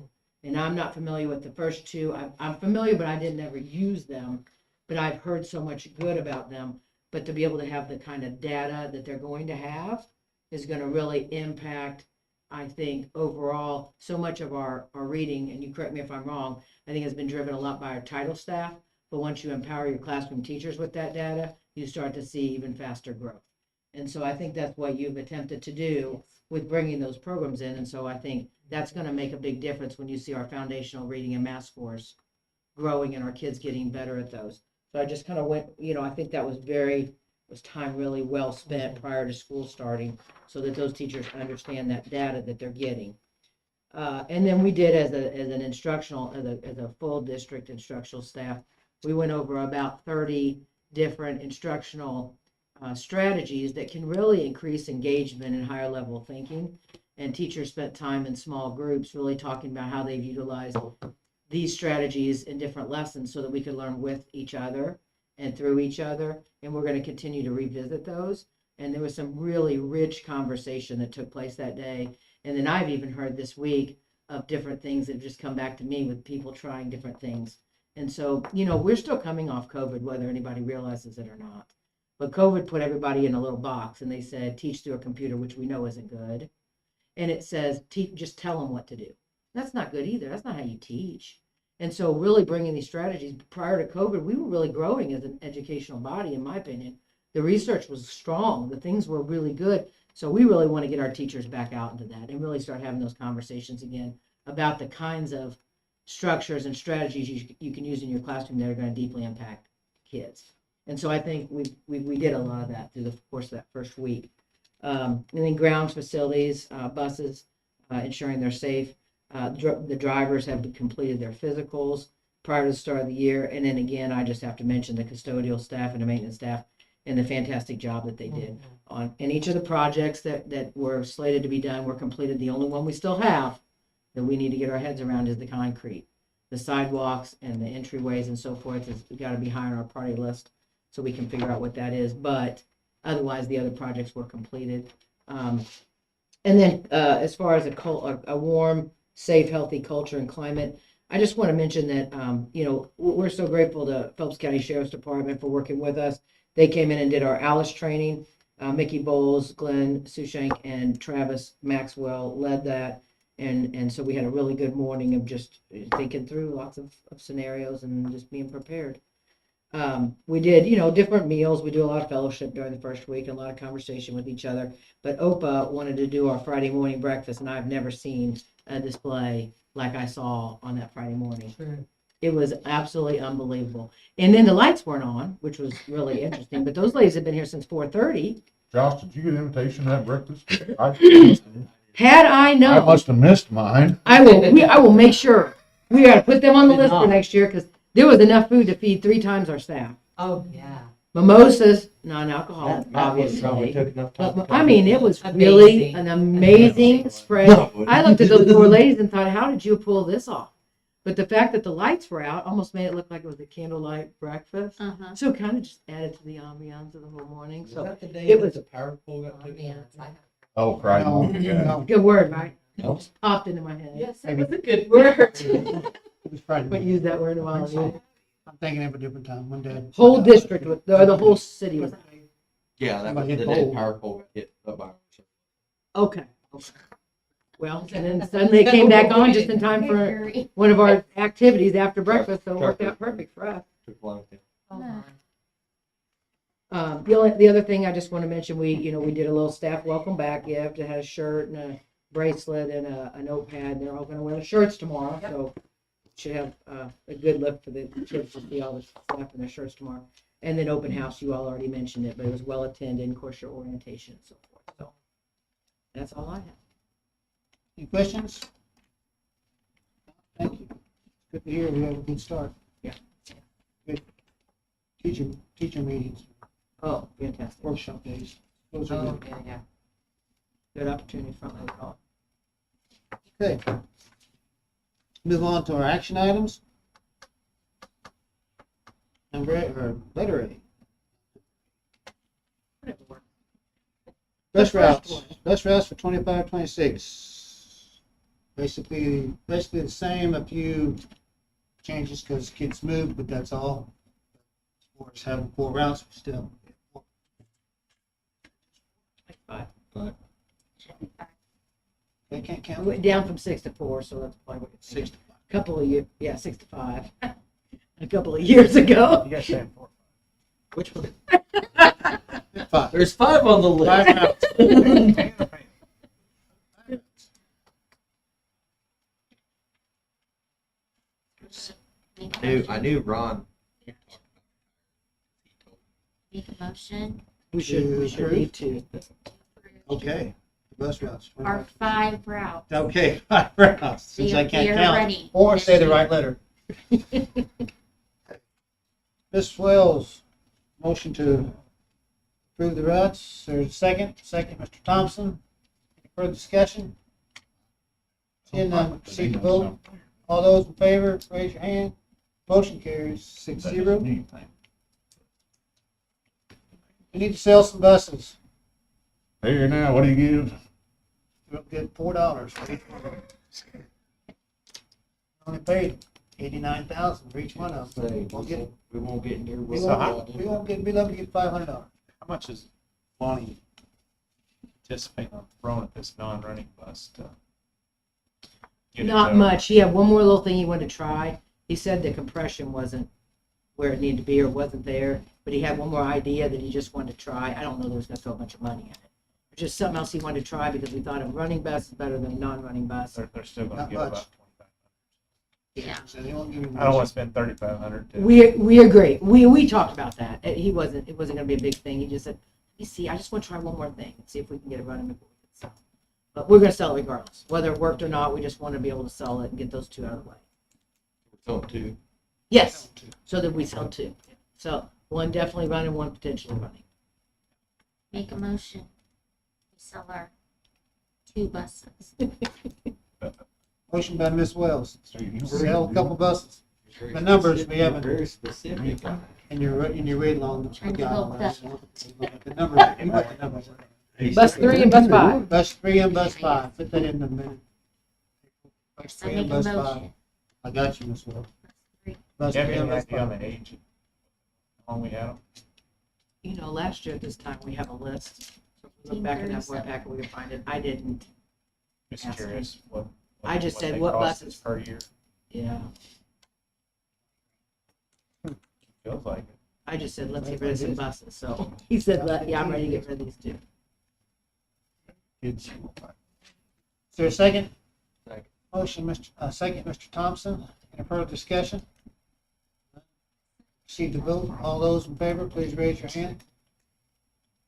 and I'm not familiar with the first two, I'm familiar, but I didn't ever use them, but I've heard so much good about them. But to be able to have the kind of data that they're going to have is going to really impact, I think, overall, so much of our reading, and you correct me if I'm wrong, I think has been driven a lot by our title staff. But once you empower your classroom teachers with that data, you start to see even faster growth. And so I think that's what you've attempted to do with bringing those programs in. And so I think that's going to make a big difference when you see our foundational reading and math scores growing and our kids getting better at those. So I just kind of went, I think that was very was time really well spent prior to school starting, so that those teachers understand that data that they're getting. And then we did as an instructional, as a full district instructional staff, we went over about 30 different instructional strategies that can really increase engagement and higher level thinking. And teachers spent time in small groups really talking about how they've utilized these strategies in different lessons so that we could learn with each other and through each other. And we're going to continue to revisit those. And there was some really rich conversation that took place that day. And then I've even heard this week of different things that have just come back to me with people trying different things. And so, we're still coming off COVID, whether anybody realizes it or not. But COVID put everybody in a little box, and they said, teach through a computer, which we know isn't good. And it says, just tell them what to do. That's not good either. That's not how you teach. And so really bringing these strategies, prior to COVID, we were really growing as an educational body, in my opinion. The research was strong. The things were really good. So we really want to get our teachers back out into that and really start having those conversations again about the kinds of structures and strategies you can use in your classroom that are going to deeply impact kids. And so I think we did a lot of that through the course of that first week. And then grounds, facilities, buses, ensuring they're safe. The drivers have completed their physicals prior to the start of the year. And then again, I just have to mention the custodial staff and the maintenance staff and the fantastic job that they did on. And each of the projects that were slated to be done were completed. The only one we still have that we need to get our heads around is the concrete. The sidewalks and the entryways and so forth has got to be high on our priority list so we can figure out what that is. But otherwise, the other projects were completed. And then as far as a warm, safe, healthy culture and climate, I just want to mention that, we're so grateful to Phelps County Sheriff's Department for working with us. They came in and did our ALICE training. Mickey Bowles, Glenn Sushank, and Travis Maxwell led that. And so we had a really good morning of just thinking through lots of scenarios and just being prepared. We did, different meals. We do a lot of fellowship during the first week and a lot of conversation with each other. But OPA wanted to do our Friday morning breakfast, and I've never seen a display like I saw on that Friday morning. Sure. It was absolutely unbelievable. And then the lights weren't on, which was really interesting. But those ladies have been here since 4:30. Josh, did you get an invitation to that breakfast? Had I known, I must have missed mine. I will make sure. We got to put them on the list for next year because there was enough food to feed 3 times our staff. Oh, yeah. Mimosas, non-alcoholic, obviously. But, I mean, it was really Amazing. an amazing spread. I looked at those poor ladies and thought, how did you pull this off? But the fact that the lights were out almost made it look like it was a candlelight breakfast. So it kind of just added to the ambiance of the whole morning. So that the day it that was the power pole got taken Yeah, out? Oh, Friday No, morning, yeah. no, good word, right? No. Just popped into my head. Yes, Maybe. it was a good word. it was Friday. But use that word a while ago. I'm thinking of a different time, one day. Whole district, or the whole city was, Yeah, that was Somebody the hit day pole. power pole got hit up by. okay. Well, and then suddenly it came back on just in time for one of our activities after breakfast, so it worked out perfect for us. Took a long time. The other thing I just want to mention, we did a little staff welcome back gift. It had a shirt and a bracelet and a notepad. They're all going to wear the shirts tomorrow, so should have a good look for the kids to see all the staff in their shirts tomorrow. And then open house, you all already mentioned it, but it was well attended, of course, your orientation and so forth. So that's all I have. Any questions? Thank you. Good to hear we have a good start. Yeah. Good. Teacher meetings, Oh, fantastic. workshop days. Those are Oh, good. yeah. Good opportunity front load call. Okay. Move on to our action items. Letter A. Whatever works. Bus The first routes, bus routes for 25, 26. Basically the same, a few changes because kids moved, but that's all. As far as having 4 routes, we still. Like 5. They can't We count. went down from 6 to 4, so that's probably what it's 6 to 5. couple of years, 6 to 5. A couple of years ago. You guys saying 4. Which one? 5. There's 5 on the list. 5 routes. I knew Ron. Make a motion We should need to. Okay, the bus routes. Our 5 routes. Okay, 5 routes, since I They can't are count. running Or this say the year. right letter. Ms. Wells, motion to approve the routes, there's a second, Mr. Thompson. Any further discussion? Seeing none, proceed to vote. All those in favor, raise your hand. Motion carries 6-0. We need to sell some buses. Here now, what do you give? We'll get $4 for each one of them. Only paid $89,000 for each one of them. We'll get, We won't get near. we won't get, be lucky to get $500. How much is Lonnie anticipating on throwing at this non-running bus to get it Not going? much. He had one more little thing he wanted to try. He said the compression wasn't where it needed to be or wasn't there, but he had one more idea that he just wanted to try. I don't know that was gonna throw a bunch of money at it. It's just something else he wanted to try because we thought a running bus is better than a non-running bus. They're still gonna Not give much. about 2,500. Yeah. So they won't give you I don't much. wanna spend 3,500 to. We agree. We talked about that. It wasn't gonna be a big thing. He just said, let me see, I just wanna try one more thing and see if we can get it running before we can sell. But we're gonna sell it regardless. Whether it worked or not, we just wanna be able to sell it and get those 2 out of the way. So two. Yes, so that we sell 2. So 1 definitely running, 1 potentially running. Make a motion. We sell our 2 buses. Motion by Ms. Wells. So you Sell a couple buses. The numbers we haven't- Very specific. And you're read along. Trying to hook that. The numbers, you put the numbers. Bus 3 and bus 5. Bus 3 and bus 5, put that in the minute. Bus So 3 make and a bus 5. motion. I got you, Ms. Wells. Three. Bus Do you 3 have and any bus idea on 5. the age? How long we had them? You know, last year at this time, we have a list. So if we look back in that work 1837. packet, we can find it. I didn't. Just Yes. curious what. I just said they what cost buses. us per year. Yeah. Feels like it. I just said, let's get rid of some buses. So he said, yeah, I'm ready to get rid of these 2. Is there a second? Second. Motion, second, Mr. Thompson. Any further discussion? Proceed to vote. All those in favor, please raise your hand.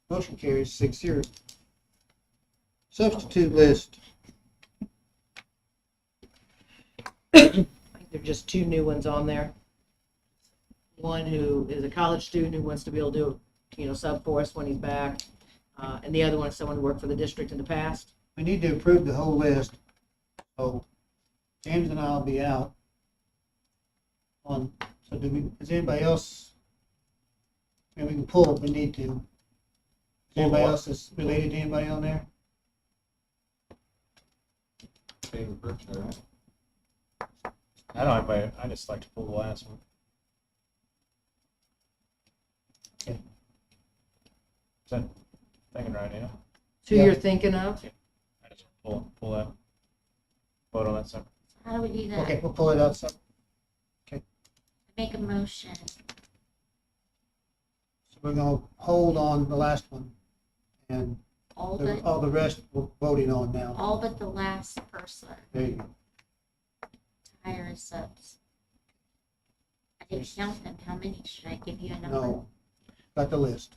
Motion carries 6-0. Substitute list. I think there are just 2 new ones on there. One who is a college student who wants to be able to do, sub for us when he's back. And the other one is someone who worked for the district in the past. We need to approve the whole list. So James and I'll be out on, so is anybody else? Maybe we can pull if we need to. Is anybody what? else that's related to anybody on there? I don't have my, I just like to pull the last one. Okay. Is that thinking right now? Who Yeah. you're thinking of? I just pull that. Vote on that separate. How do we do that? Okay, we'll pull it out. So Make a motion. we're gonna hold on the last one. And All but, all the rest we're voting on now. all but the last person. There you go. Hire as subs. I didn't count them. How many? Should I give you a number? No, got the list.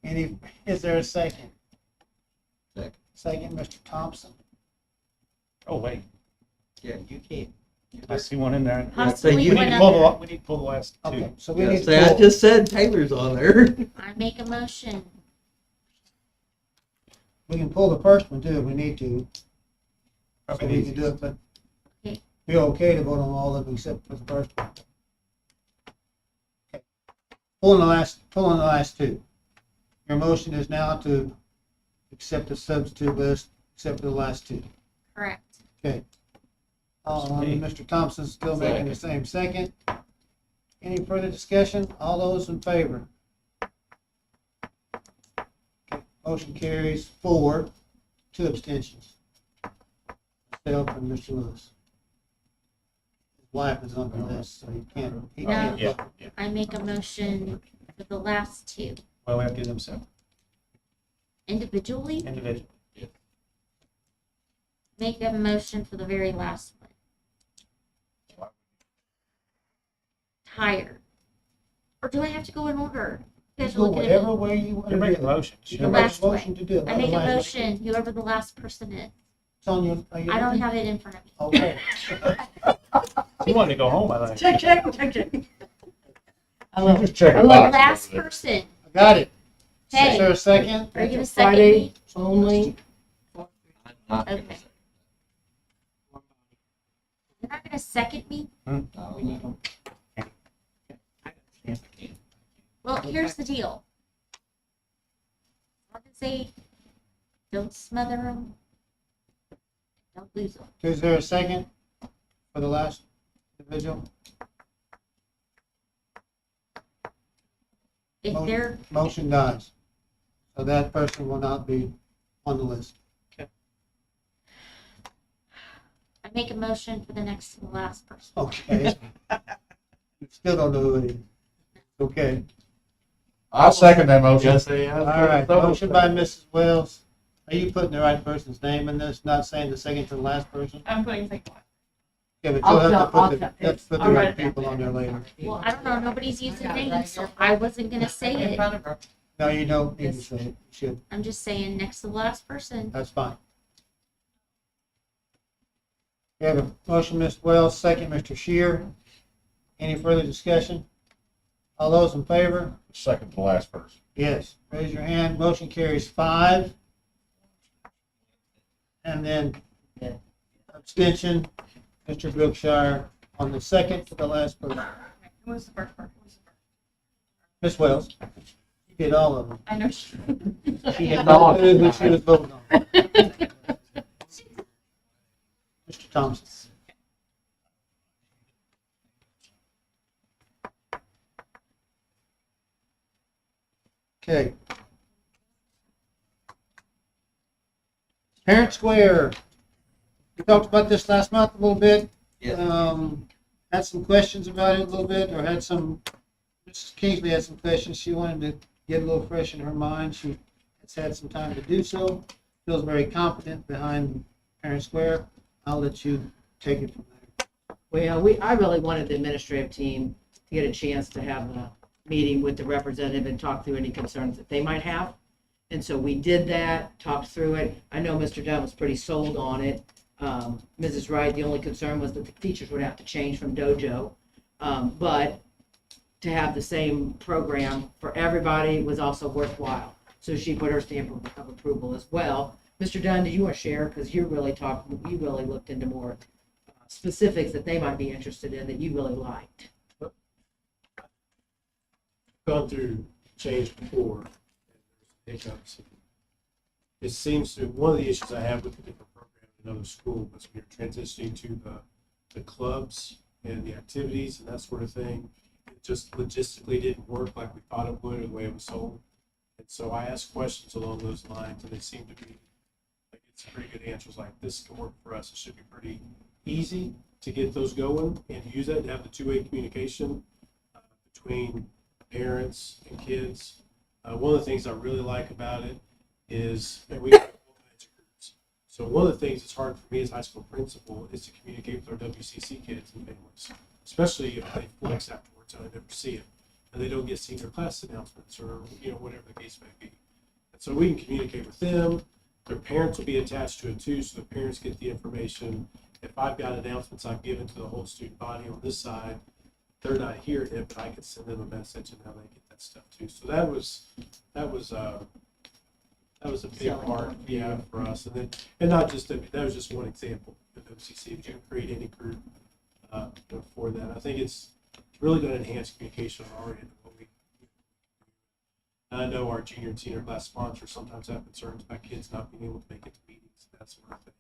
Is there a second? Second. Second, Mr. Thompson. Oh, wait. Yeah, you can't. I see one in there. Possibly We need one to pull other. we need to pull the last 2. Okay, so we Yeah, need say, I to just said Taylor's on there. I make a motion. we can pull the first one too if we need to. So Okay, we easy. can do it, but Okay. we're okay to vote on all of them except for the first one. Okay. Pulling the last 2. Your motion is now to accept the substitute list, except for the last 2. Correct. Okay. Mr. Thompson's still making the same second. Any further discussion? All those in favor? Okay, motion carries 4, 2 abstentions. Stay from Mr. Lewis. His wife is on the list, so he can't Yeah, vote. yeah. I make a motion for the last 2. Well, we have to do them separate, Individually, individually. make a motion for the very last one. Tire. Or do I have to go in order? guys are Go looking at whatever me. way you want to You're do making it. a motion. You The can make last a way. motion to do it. I make a Otherwise, motion, whoever the last person is. It's on your. are you I don't looking? have it in front of me. Okay. You wanted to go home, I think. Check, check, check, check. I You love just check I a love The box. last over there. person. I got it. Is Hey, there a second? are you gonna That's a second Friday me? only. Okay. You're not gonna second me? We need them. Well, here's the deal. As long as they don't smother them, don't lose them. Is there a second for the last individual? If Motion. they're, Motion dies. So that person will not be on the list. I make a motion for the next to the last person. Okay. Still don't know who it is. Okay. I'll second that motion. All right, motion by Mrs. Wells. Are you putting the right person's name in this, not saying the second to the last person? I'm putting second one. Yeah, but I'll you'll have tell- to put I'll the, tell- let's put the I'll write right it down. people on there later. Well, I don't know, nobody's using names, so I wasn't gonna say In it. front of her. No, you don't need to say it. You should. I'm just saying next to the last person. That's fine. We have a motion, Mr. Wells, second, Mr. Shear. Any further discussion? All those in favor? Second to the last person. Yes. Raise your hand. Motion carries 5. And then abstention, Mr. Brookshire on the second to the last person. Who was the first part? Who was the first? Ms. Wells, you did all of them. I know. she- She had no clue who she was voting on. Mr. Thompson. Okay. Parent Square. We talked about this last month a little bit. Had some questions about it a little bit, or had some, Mrs. Kingsley had some questions. She wanted to get a little fresh in her mind. She has had some time to do so. Feels very confident behind Parent Square. I'll let you take it from there. Well, I really wanted the administrative team to get a chance to have a meeting with the representative and talk through any concerns that they might have. And so we did that, talked through it. I know Mr. Dunn was pretty sold on it. Mrs. Wright, the only concern was that the teachers would have to change from dojo. But to have the same program for everybody was also worthwhile. So she put her stamp of approval as well. Mr. Dunn, did you want to share? Because you really looked into more specifics that they might be interested in that you really liked. Gone through change before, and there's hiccups. It seems to, one of the issues I have with the different programs in other schools was when you're transitioning to the clubs and the activities and that sort of thing. It just logistically didn't work like we thought it would, or the way it was sold. And so I asked questions along those lines, and they seem to be, like, it's pretty good answers, like, this can work for us. It should be pretty easy to get those going and use that, and have the two-way communication between parents and kids. One of the things I really like about it is that we have groups. So one of the things that's hard for me as high school principal is to communicate with our WCC kids and families, especially if they flex afterwards and I never see it, and they don't get senior class announcements or whatever the case may be. And so we can communicate with them. Their parents will be attached to it too, so the parents get the information. If I've got announcements I've given to the whole student body on this side, they're not hearing it, but I can send them a message and how they get that stuff too. So that was a big part, for us. And not just that was just one example of WCC. If you can create any group for that, I think it's really going to enhance communication on our end. And I know our junior and senior class sponsors sometimes have concerns about kids not being able to make it to meetings and that sort of thing.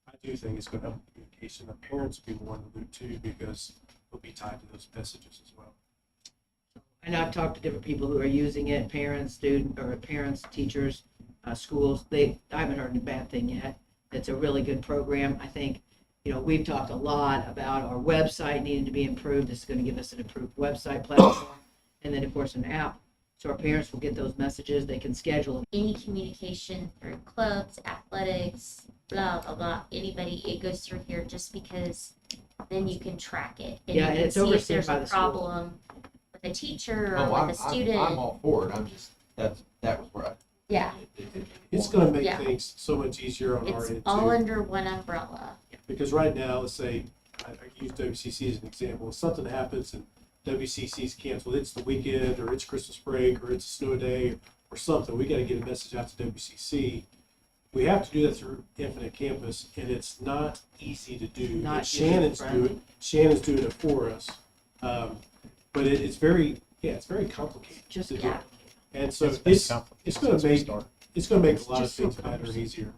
I do think it's going to help communication. The parents will be more in the loop too, because they'll be tied to those messages as well. I know I've talked to different people who are using it, parents, teachers, schools. I haven't heard a bad thing yet. It's a really good program. I think, we've talked a lot about our website needing to be improved. This is going to give us an improved website platform. And then, of course, an app. So our parents will get those messages. They can schedule them. Any communication through clubs, athletics, blah, blah, blah, anybody, it goes through here just because then you can track it. Yeah, you and can it's see if overseen there's by a the school. problem with with a teacher Oh, or with a student. I'm all for it, that was where I. Yeah, It's gonna make Yeah. things so much easier on our it's end all too. under one umbrella. Because right now, let's say, I use WCC as an example, if something happens and WCC's canceled, it's the weekend, or it's Christmas break, or it's a snow day, or something, we gotta get a message out to WCC. We have to do that through Infinite Campus, and it's not easy to do. Not And Shannon's user-friendly. doing it for us. But it's very complicated Just to do. Yeah. And so It's been it's complicated gonna since we make, started. it's gonna make It's a lot of just so things better and cumbersome. easier.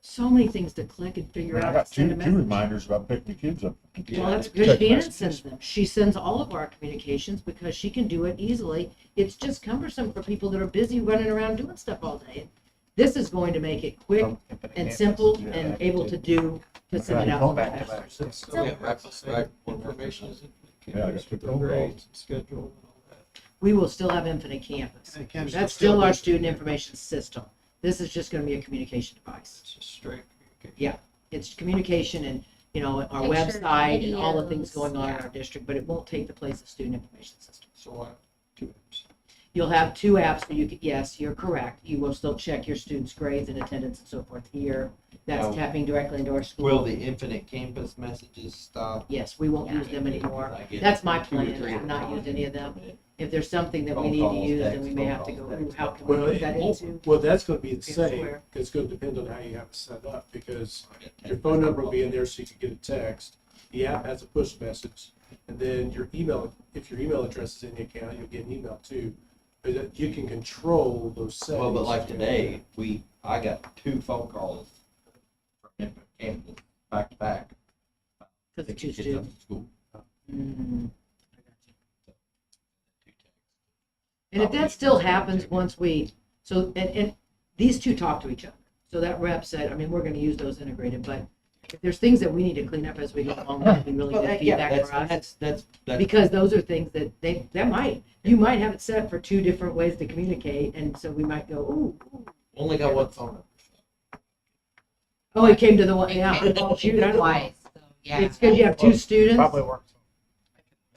So many things to click and figure I out. got send two a message. reminders about picking the kids up. Well, that's Text good. Shannon messages. sends them. She sends all of our communications because she can do it easily. It's just cumbersome for people that are busy running around doing stuff all day. This is going to make it quick From Infinite and Campus. simple Yeah. and able to do, to send it Right, out. going back to fast. back. So- Right, information is. Yeah, I got two phone calls. Schedule and all that. We will still have Infinite Campus. Infinite Campus will That's still still our be- student information system. This is just gonna be a communication device. It's just straight communication. Yeah, it's communication and, you know, our Pictures, website and all the things videos, going on in yeah. our district, but it won't take the place of student information system. So why, 2 apps? You'll have two apps that you could, yes, you're correct. You will still check your students' grades and attendance and so forth here. That's Now, tapping directly into our school. Will the Infinite Campus messages stop? Yes, we won't use them anymore. I get That's my 2 or plan, 3 is to not at a use time. any of them. If there's something that we Phone need to calls, use, then text, we may phone have to go, calls, ooh, text. how can we Well, put that into? well, that's gonna be the It's same, where- because it's gonna depend on how you have it set up, because your phone number will be in there so you can get a text. The app has a push message, and then your email, if your email address is in the account, you'll get an email too. But that you can control those settings. Well, but like today, I got 2 phone calls from Infinite Campus, back to back. Because of two Kids up students. to school. Mhm. And if that still happens once we, so, and these two talk to each other. So that rep said, I mean, we're gonna use those integrated, but if there's things that we need to clean up as we go along, that'd be really Well, good yeah, feedback for us. that's. Because those are things that you might have it set for 2 different ways to communicate, and so we might go, ooh. Only got 1 phone number. Oh, it came to the one, yeah. Oh, shoot, I don't know. Twice, so, yeah. It's good you have 2 students. Probably works.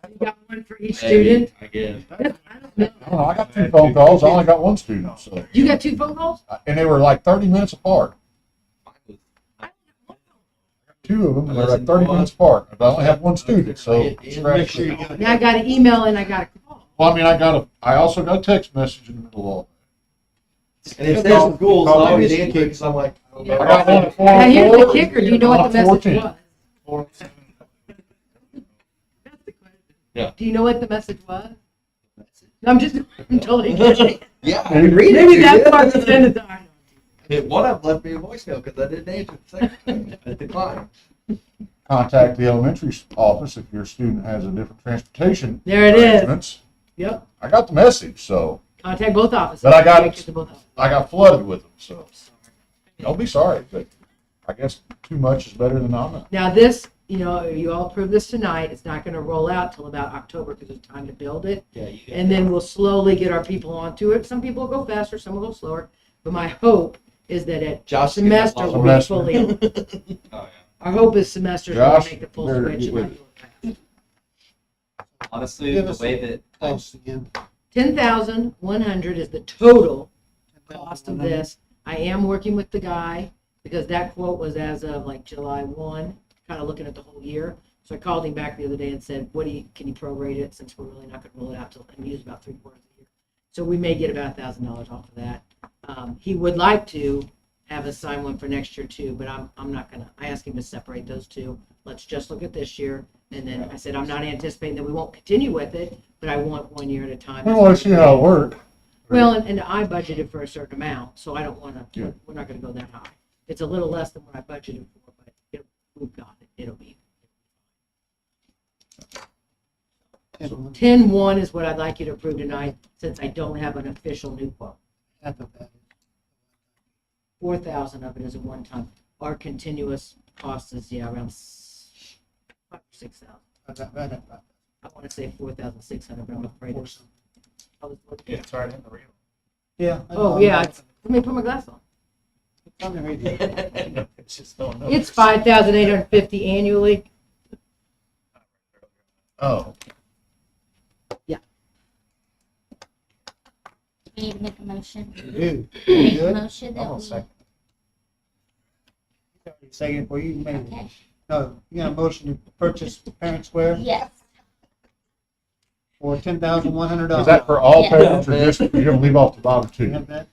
You got one for each Maybe, student. I guess. I don't know. I don't know, I got 2 phone calls, I only got 1 student, so, You got 2 phone calls? and they were like 30 minutes apart. 2 of them, they're like 30 minutes apart, but I only have 1 student, so. Make sure you got. Yeah, I got an email and I got a call. Well, I mean, I also got a text message in the middle of And it says schools, so I always answer, because I'm like. it. I got one at 4:04. Now, here's the kicker. Do you know what the message 4:10. was? Yeah. Do you know what the message was? I'm totally kidding. Yeah, I can read it. Maybe to that's you. why we send it to I One of them left me a voicemail because I didn't answer the second time. I declined. Contact the elementary office if your student has a different transportation. There it is. arrangements. Yep. I got the message, so Contact both offices. But I got- Make sure to both offices. I got flooded with them, so. Don't be sorry, but I guess too much is better than not. Now this, you all approve this tonight. It's not gonna roll out till about October because there's time to build it. Yeah, you got. And then we'll slowly get our people onto it. Some people will go faster, some will go slower. But my hope is that at Josh, semester you will be Semester. fully on. Oh, Our hope is semesters will Josh, make the full better switch. get and with not do it fast. Honestly, Give the us way that Cost again. 10,100 is the total cost of this. I am working with the guy because that quote was as of like July 1, kind of looking at the whole year. So I called him back the other day and said, can you prorate it since we're really not going to roll it out till and use about 3/4 of the year. So we may get about $1,000 off of that. He would like to have us sign one for next year too, but I'm not gonna. I asked him to separate those two. Let's just look at this year, and then I said I'm not anticipating that we won't continue with it, but I want 1 year at a time. I want to see how it works. Well, and I budgeted for a certain amount, so I don't want to. Yeah. We're not going to go that high. It's a little less than what I budgeted for, but we've got it. It'll be. 10-1 is what I'd like you to approve tonight, since I don't have an official new quote. Half of that. 4,000 of it is a one-time. Our continuous cost is around 5,000 or 6,000. I want to say 4,600, but I'm afraid it's. I was looking. It's right in the reel. Yeah. Oh yeah, let me put my glass on. It's on the radio. It's just throwing numbers. It's 5,850 annually. Oh. need to make a motion. Do. Make a Good. motion I'm that gonna we, second. Second for you, maybe. okay, No, you got a motion to purchase Parent Square yes, for $10,100. Is that for all Yeah. parents or just, you're gonna leave off the bottom You two? have that?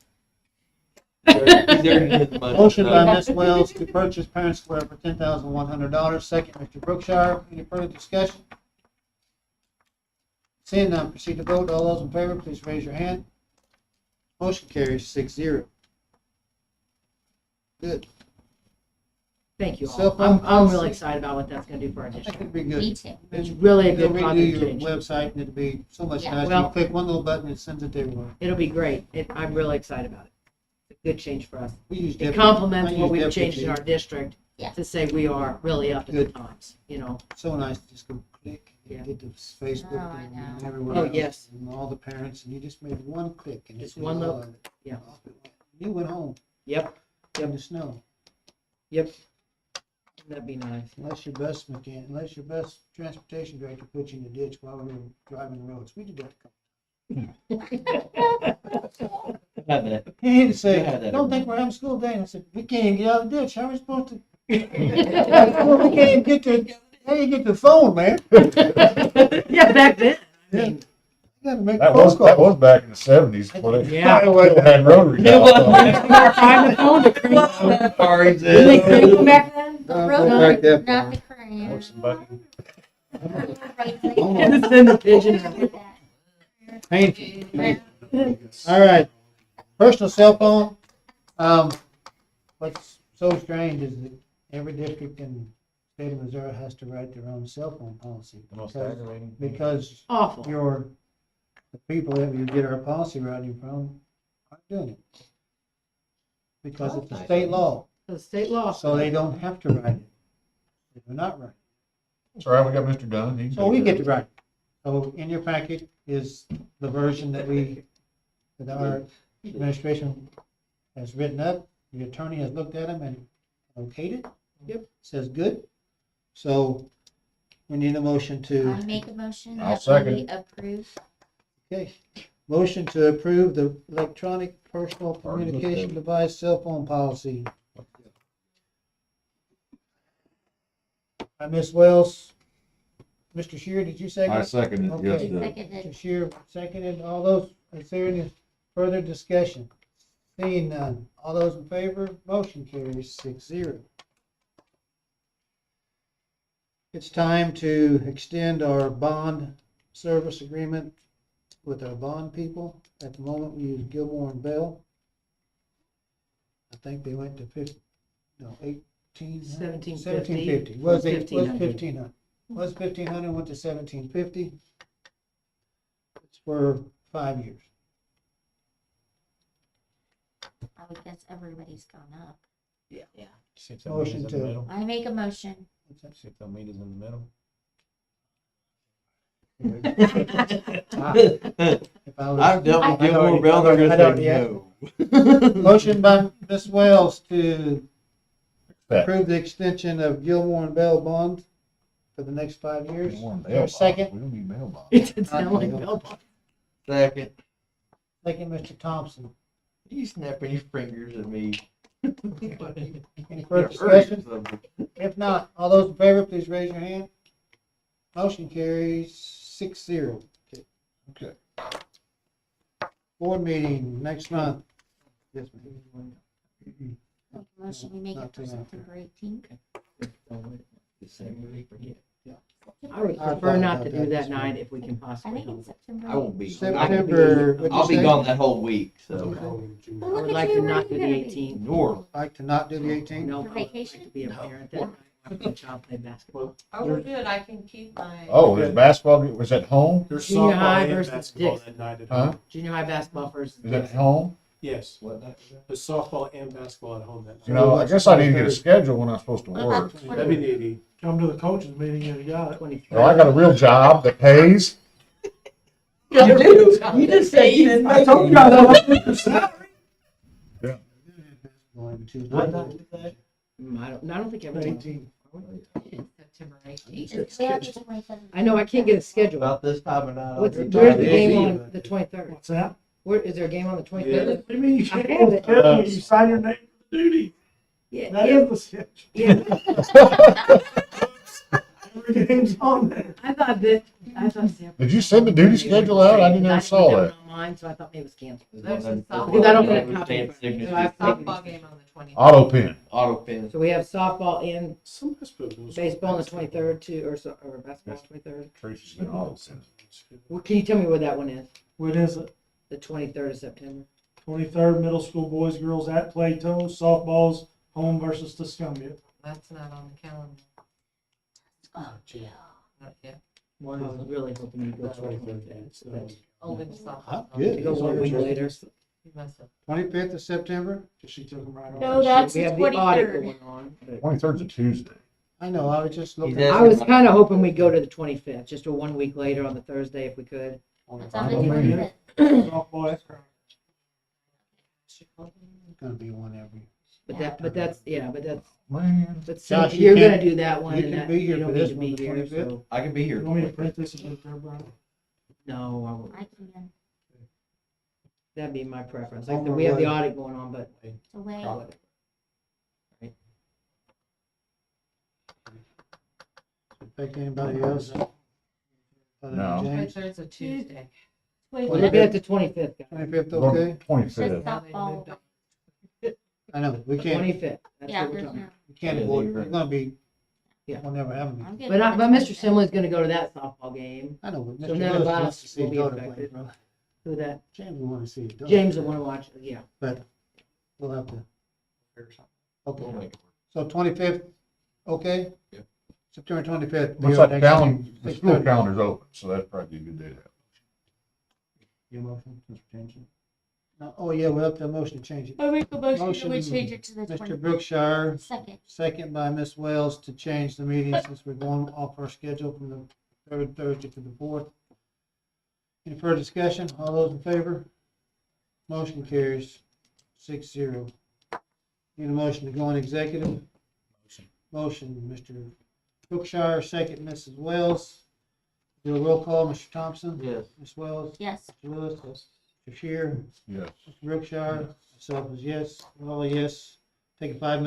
Motion Motion by Ms. Wells to purchase Parent Square for $10,100. Second, Mr. Brookshire. Any further discussion? Seeing none, proceed to vote. All those in favor, please raise your hand. Motion carries 6-0. Good. Thank you Cell all. phone I'm policy. really excited about what that's gonna do for our I think district. it'd be me good. too. It's really a They'll good redo positive your change. website and it'd be so much Yeah. nicer. Well- You click one little button, it sends it to everywhere. It'll be great. I'm really excited about it. It's a good change for us. We use It Deputy- complements I what use we've Deputy changed in too. our district Yeah. to say we are really up to the Good. times, you know? So nice to just go click Yeah. and get to Facebook Oh, I and know. everywhere. Oh, else, yes. And all the parents, and you just made one click and Just it one did all look. of it. Yeah. Off it went. You went home Yep, in the snow. yep. That'd be nice. Unless your bus transportation director put you in the ditch while we were driving the roads. We did that. Have that. He had to You say, had that don't every think we're having school day. And I said, we can't even get out of the ditch. How are we supposed to? We can't even get to, how do you get to the phone, man? Yeah, back then. I Yeah. mean, You gotta make That phone was calls. back in the 70s. when they Yeah. still had rotary It dials. was. Find the phone to crank. Sorry, Did they crank them Sid. back then? The Don't road, go back that not far. the crayon. Or somebody- Just send the pigeon. Painful. All right. Personal cell phone. What's so strange is that every district in the state of Missouri has to write their own cell phone policy. The most because- aggravating. Because Awful. the people that you get our policy writing from aren't doing it. Because it's a state law, The state law. so they don't have to write it. They're not right. It's all right, we got Mr. Dunn. He can So take we care get of to it. write. So in your packet is the version that our administration has written up. The attorney has looked at them and okayed it. Yep. Says good. So we need a motion to, I make a motion I'll that second we approve. okay, motion to approve the electronic personal Already looked at communication it. device cell phone policy. Ms. Wells. Mr. Shear, did you second I it? second it, yes, Okay. sir. Seconded. Mr. Shear seconded. All those, is there any further discussion? Seeing none. All those in favor, motion carries 6-0. It's time to extend our bond service agreement with our bond people. At the moment, we use Gilmore and Bell. I think they went to 1750. 1750. Was 1500. 1500. Was 1500, went to 1750. It's for 5 years. I would guess everybody's gone up. See if they'll meet Motion us in the to- middle. I make a motion. See if they'll meet us in the middle. If I was- I've dealt with I Gilmore already- Bell, they're I gonna already say had- no. Motion by Ms. Wells to That- approve the extension of Gilmore and Bell bond for the next 5 years. We want Is there a mailbox. second? We don't need mailbox. It did sound like Bill. Second. Second, Mr. Thompson. You snapping your fingers at me. Any further discussion? If not, all those in favor, please raise your hand. Motion carries 6-0. Okay. Board meeting next month. Yes, ma'am. Make a motion, we make Not it for too long. September 18th. I would prefer not to do that night if we can I possibly think help. it's September. I won't be. September, what'd you I'll be say? gone that whole week, so. Well, I look would at like you, to where not you do the gonna be? 18th. Nor. Like to not do the 18th? No, For I would like vacation? to be a parent that night. Watch my child play basketball. Oh, we're good. I can keep my. Oh, there's basketball, was that home? There's Junior high softball and versus basketball Dix. that night at Huh? home. Junior high basketball first. Is that home? Yes, there's softball and basketball at home that You night. know, I guess I need to get a schedule when I'm supposed to What work. about That'd be neat. Come to the coaches meeting, you got it. 23. Well, I got a real job that pays. You just said you didn't I make told it. you guys I want 50%. Going to- I don't think everyone. 18. September 18th. It's yeah, it's 27th. I know, I can't get a schedule. About this time of night. I'll Where's be the tired. game on the 23rd? What's that? Where, is there a game on the What 25th? do you mean you I can't have it. schedule when you sign your name for the duty? Yeah, That yeah, is the schedule. yeah. Every game's on there. I thought, see, Did you send the duty schedule out? I never saw that. On mine, so I thought maybe it was canceled. There's a Because I don't softball get a game. copy. Stamp So signature. I have to- Softball game on the 20th. Auto pin. Auto pin. So we have softball and Somebody's put middle school baseball on the basketball. 23rd too, or basketball on the 23rd. Tracy's been auto pin. Well, can you tell me where that one is? What is it? The 23rd of September. 23rd, middle school boys, girls at Plato, softballs, home versus Tuscumbia. That's not on the calendar. Oh, yeah. Not yet. I was really hoping you'd go for it. But Only the softball. Ah, good. to go 1 week later. You must have. 25th of September? She took them right off. No, that's We the have the audit 23rd. going on. but 23rd's a Tuesday. I know, I was just looking. He's I was kind of hoping we'd go to the 25th, just a 1 week later on the Thursday if we could. That's on the I don't know. 25th. Softball, that's correct. Gonna be one every. But that's, yeah, but Man. but Josh, since you you're can't- gonna do that one you and can that, be here you for don't need this to one, be the here, 25th. so, I can be here. You want me to print this and get there, Brian? no, I won't. I can, That'd be my preference. On Like, I said, our we have the way. audit going on, but it's away. Think anybody else? Other than No. James? 23rd's a Tuesday. Wait, we're looking at the 25th, guys. 25th, okay? 25th. Now they Softball. moved it. I know, we can't, 25th. That's Yeah, what we're there's talking no, about. we can't Yeah, avoid, you're we're right. gonna be, Yeah. we'll never have I'm them. good. But with Mr. the Simley's gonna go to that softball game. I know, but So Mr. none of Lewis wants us to see will be daughter play, affected. bro. Who that? James will wanna see it. James will wanna watch it, yeah. But we'll have to, We'll okay. make it work. So 25th, okay? Yep. September 25th. Looks like the calendar, the school calendar's open, so that'd probably be a good day to have. Your motion, Mr. James? No, oh, yeah, we'll have to motion to change it. I make a motion Motion, that we change it to the Mr. 25th. Brookshire, Second. second by Ms. Wells to change the meeting since we're going off our schedule from the third Thursday to the fourth. Any further discussion? All those in favor? Motion carries 6-0. Need a motion to go in executive? Motion, Mr. Brookshire, second, Mrs. Wells. Do a roll call, Mr. Thompson? Yes. Ms. Wells? Yes. Mr. Lewis? Mr. Shear? Yes. Mr. Brookshire? Myself is yes. All yes. Take a 5-minute